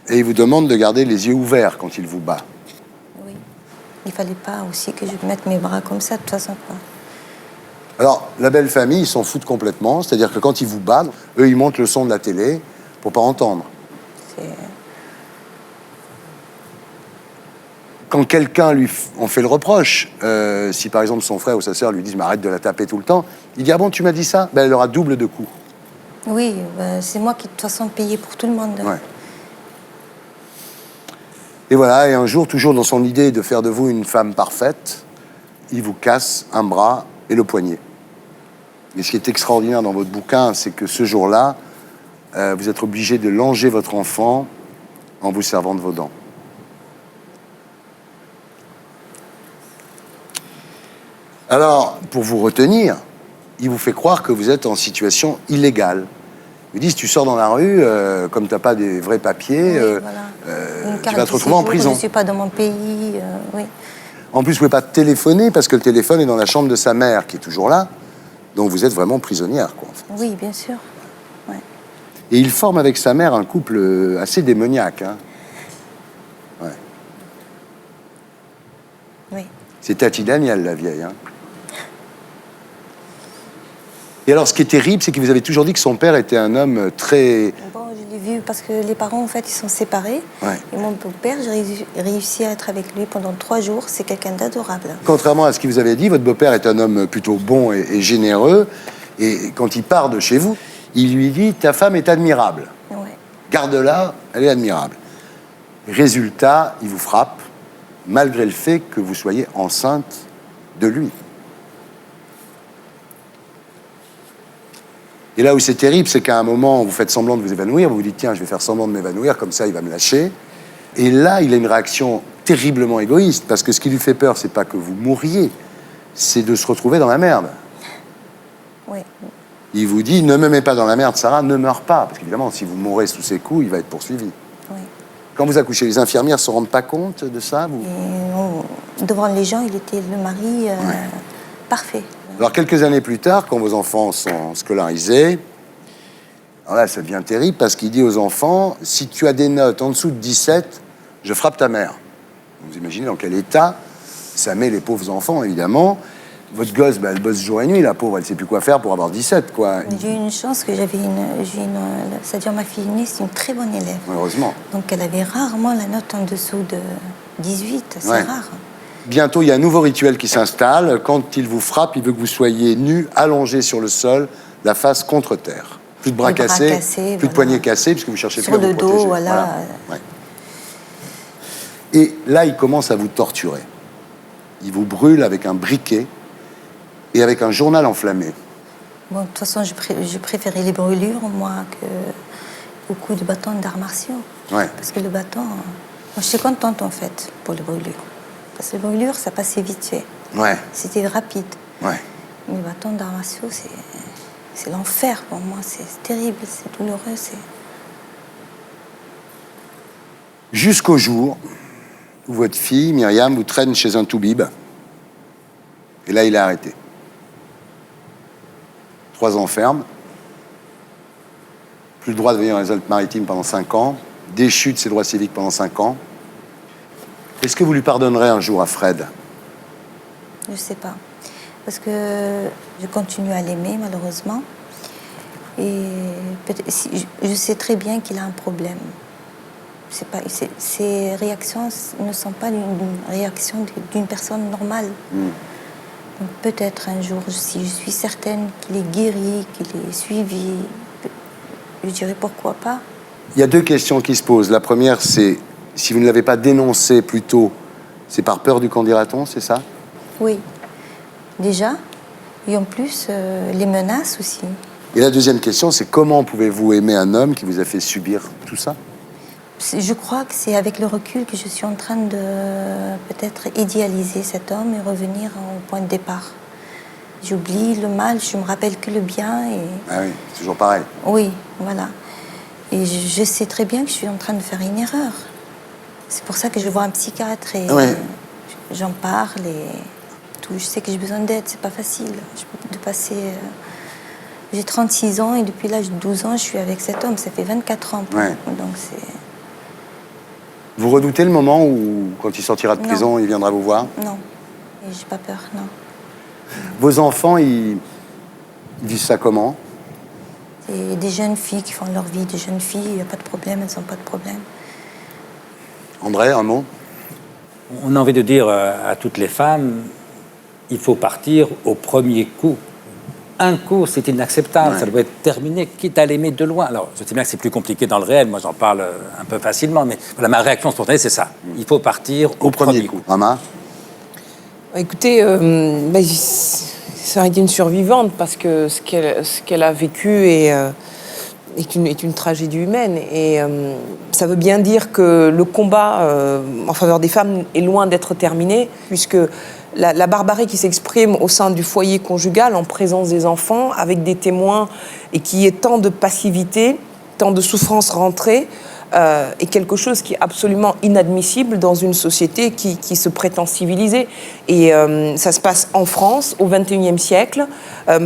et il vous demande de garder les yeux ouverts quand il vous bat. Oui. Il fallait pas aussi que je mette mes bras comme ça, de toute façon, quoi. Alors, la belle famille, ils s'en foutent complètement. C'est-à-dire que quand ils vous battent, eux, ils montent le son de la télé pour pas entendre. Quand quelqu'un en fait le reproche, si par exemple son frère ou sa sœur lui disent « mais arrête de la taper tout le temps », il dit « ah bon, tu m'as dit ça ?» Elle aura double de coups. Oui, c'est moi qui, de toute façon, payais pour tout le monde. Ouais. Et voilà, et un jour, toujours dans son idée de faire de vous une femme parfaite, il vous casse un bras et le poignet. Et ce qui est extraordinaire dans votre bouquin, c'est que ce jour-là, vous êtes obligé de langer votre enfant en vous servant de vos dents. Alors, pour vous retenir, il vous fait croire que vous êtes en situation illégale. Il vous dit, si tu sors dans la rue, comme tu n'as pas des vrais papiers, tu vas te retrouver en prison. Je ne suis pas dans mon pays, oui. En plus, vous ne pouvez pas téléphoner parce que le téléphone est dans la chambre de sa mère, qui est toujours là. Donc vous êtes vraiment prisonnière, quoi. En fait. Oui, bien sûr. Ouais. Et il forme avec sa mère un couple assez démoniaque. Hein. Ouais. Oui. C'est Tati Daniel, la vieille. Hein. Et alors, ce qui est terrible, c'est qu'il vous avait toujours dit que son père était un homme très... Bon, je l'ai vu parce que les parents, en fait, ils sont séparés. Ouais. Et mon beau-père, j'ai réussi à être avec lui pendant 3 jours. C'est quelqu'un d'adorable. Contrairement à ce qu'il vous avait dit, votre beau-père est un homme plutôt bon et généreux. Et quand il part de chez vous, il lui dit « ta femme est admirable. Ouais. Garde-la, elle est admirable. » Résultat, il vous frappe, malgré le fait que vous soyez enceinte de lui. Et là où c'est terrible, c'est qu'à un moment, vous faites semblant de vous évanouir, vous vous dites, tiens, je vais faire semblant de m'évanouir, comme ça, il va me lâcher. Et là, il a une réaction terriblement égoïste, parce que ce qui lui fait peur, c'est pas que vous mouriez, c'est de se retrouver dans la merde. Oui. Il vous dit, ne me mets pas dans la merde, Sarah, ne meurs pas. Parce qu'évidemment, si vous mourrez sous ses coups, il va être poursuivi. Oui. Quand vous accouchez, les infirmières ne se rendent pas compte de ça devant les gens, il était le mari parfait. Alors, quelques années plus tard, quand vos enfants sont scolarisés, alors là, ça devient terrible parce qu'il dit aux enfants, si tu as des notes en dessous de 17, je frappe ta mère. Vous imaginez dans quel état ça met les pauvres enfants, évidemment. Votre gosse, elle bosse jour et nuit, la pauvre, elle ne sait plus quoi faire pour avoir 17, quoi. J'ai eu une chance que c'est-à-dire ma fille aînée, c'est une très bonne élève. Heureusement. Donc elle avait rarement la note en dessous de 18, c'est rare. Bientôt, il y a un nouveau rituel qui s'installe. Quand il vous frappe, il veut que vous soyez nus, allongés sur le sol, la face contre terre. Plus de bras cassés, plus de poignets cassés, puisque vous cherchez plus à vous protéger. Sur le dos, voilà. Ouais. Et là, il commence à vous torturer. Il vous brûle avec un briquet et avec un journal enflammé. Bon, de toute façon, je préférais les brûlures, moi, que beaucoup de bâtons d'arts martiaux. Ouais. Parce que le bâton... Moi, je suis contente, en fait, pour les brûlures. Parce que les brûlures, ça passait vite fait. Ouais. C'était rapide. Ouais. Mais les bâtons d'arts martiaux, c'est l'enfer pour moi. C'est terrible, c'est douloureux. Jusqu'au jour où votre fille, Myriam, vous traîne chez un toubib. Et là, il est arrêté. 3 ans ferme. Plus le droit de venir dans les Alpes-Maritimes pendant 5 ans. Déchu de ses droits civiques pendant 5 ans. Est-ce que vous lui pardonnerez un jour à Fred? Je ne sais pas. Parce que je continue à l'aimer, malheureusement. Et je sais très bien qu'il a un problème. Ses réactions ne sont pas une réaction d'une personne normale. Donc peut-être un jour, si je suis certaine qu'il est guéri, qu'il est suivi, je dirais pourquoi pas. Il y a 2 questions qui se posent. La première, c'est si vous ne l'avez pas dénoncé plus tôt, c'est par peur du qu'en dira-t-on, c'est ça? Oui, déjà. Et en plus, les menaces aussi. Et la deuxième question, c'est comment pouvez-vous aimer un homme qui vous a fait subir tout ça? Je crois que c'est avec le recul que je suis en train de peut-être idéaliser cet homme et revenir au point de départ. J'oublie le mal, je me rappelle que le bien. Et... Ah oui, c'est toujours pareil. Oui, voilà. Et je sais très bien que je suis en train de faire une erreur. C'est pour ça que je vois un psychiatre et j'en parle et tout. Je sais que j'ai besoin d'aide, c'est pas facile de passer... J'ai 36 ans et depuis l'âge de 12 ans, je suis avec cet homme. Ça fait 24 ans. Donc c'est... Vous redoutez le moment où, quand il sortira de prison, il viendra vous voir? Non, et j'ai pas peur, non. Vos enfants, ils vivent ça comment? C'est des jeunes filles qui font leur vie, des jeunes filles, il n'y a pas de problème, elles n'ont pas de problème. André, un mot? On a envie de dire à toutes les femmes, il faut partir au premier coup. Un coup, c'est inacceptable, ça doit être terminé, quitte à l'aimer de loin. Alors, je sais bien que c'est plus compliqué dans le réel, moi j'en parle un peu facilement, mais voilà, ma réaction spontanée, c'est ça. Il faut partir au premier coup. Maman? Écoutez, ça a été une survivante parce que ce qu'elle a vécu est une tragédie humaine. Et ça veut bien dire que le combat en faveur des femmes est loin d'être terminé, puisque la barbarie qui s'exprime au sein du foyer conjugal, en présence des enfants, avec des témoins, et qui est tant de passivité, tant de souffrance rentrée, est quelque chose qui est absolument inadmissible dans une société qui se prétend civilisée. Et ça se passe en France, au XXIe siècle,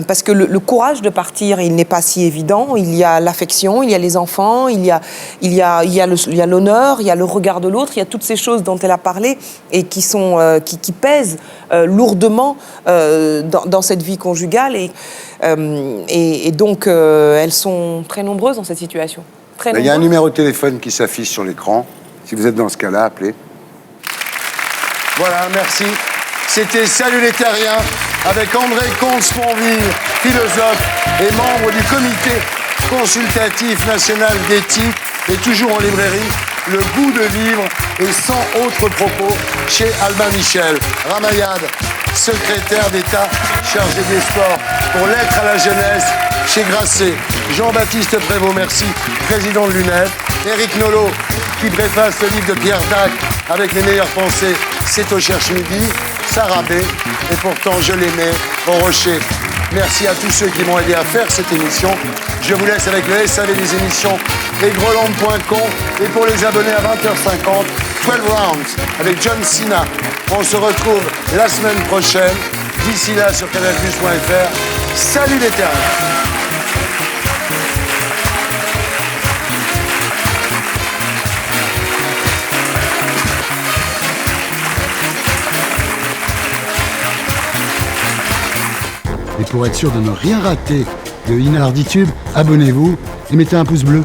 parce que le courage de partir, il n'est pas si évident. Il y a l'affection, il y a les enfants, il y a l'honneur, il y a le regard de l'autre, il y a toutes ces choses dont elle a parlé et qui pèsent lourdement dans cette vie conjugale. Et donc, elles sont très nombreuses dans cette situation. Il y a un numéro de téléphone qui s'affiche sur l'écran. Si vous êtes dans ce cas-là, appelez. Voilà, merci. C'était Salut les Terriens avec André Comte-Sponville, philosophe et membre du comité consultatif national d'éthique et toujours en librairie, Le goût de vivre et 100 autres propos chez Albin Michel. Ramayad, secrétaire d'État chargé des sports pour l'être à la jeunesse chez Grasset. Jean-Baptiste Prévost, merci, président de l'UNEF. Éric Nolot, qui préface le livre de Pierre Dac avec les meilleures pensées, c'est au Cherche Midi. Sarah B, et pourtant je l'aimais, au Rocher. Merci à tous ceux qui m'ont aidé à faire cette émission. Je vous laisse avec le SAV des émissions, lesgrelandes.com, et pour les abonnés à 20h50, 12 Rounds avec John Cena. On se retrouve la semaine prochaine. D'ici là, sur canalplus.fr. Salut les Terriens! Et pour être sûr de ne rien rater de Inarditube, abonnez-vous et mettez un pouce bleu.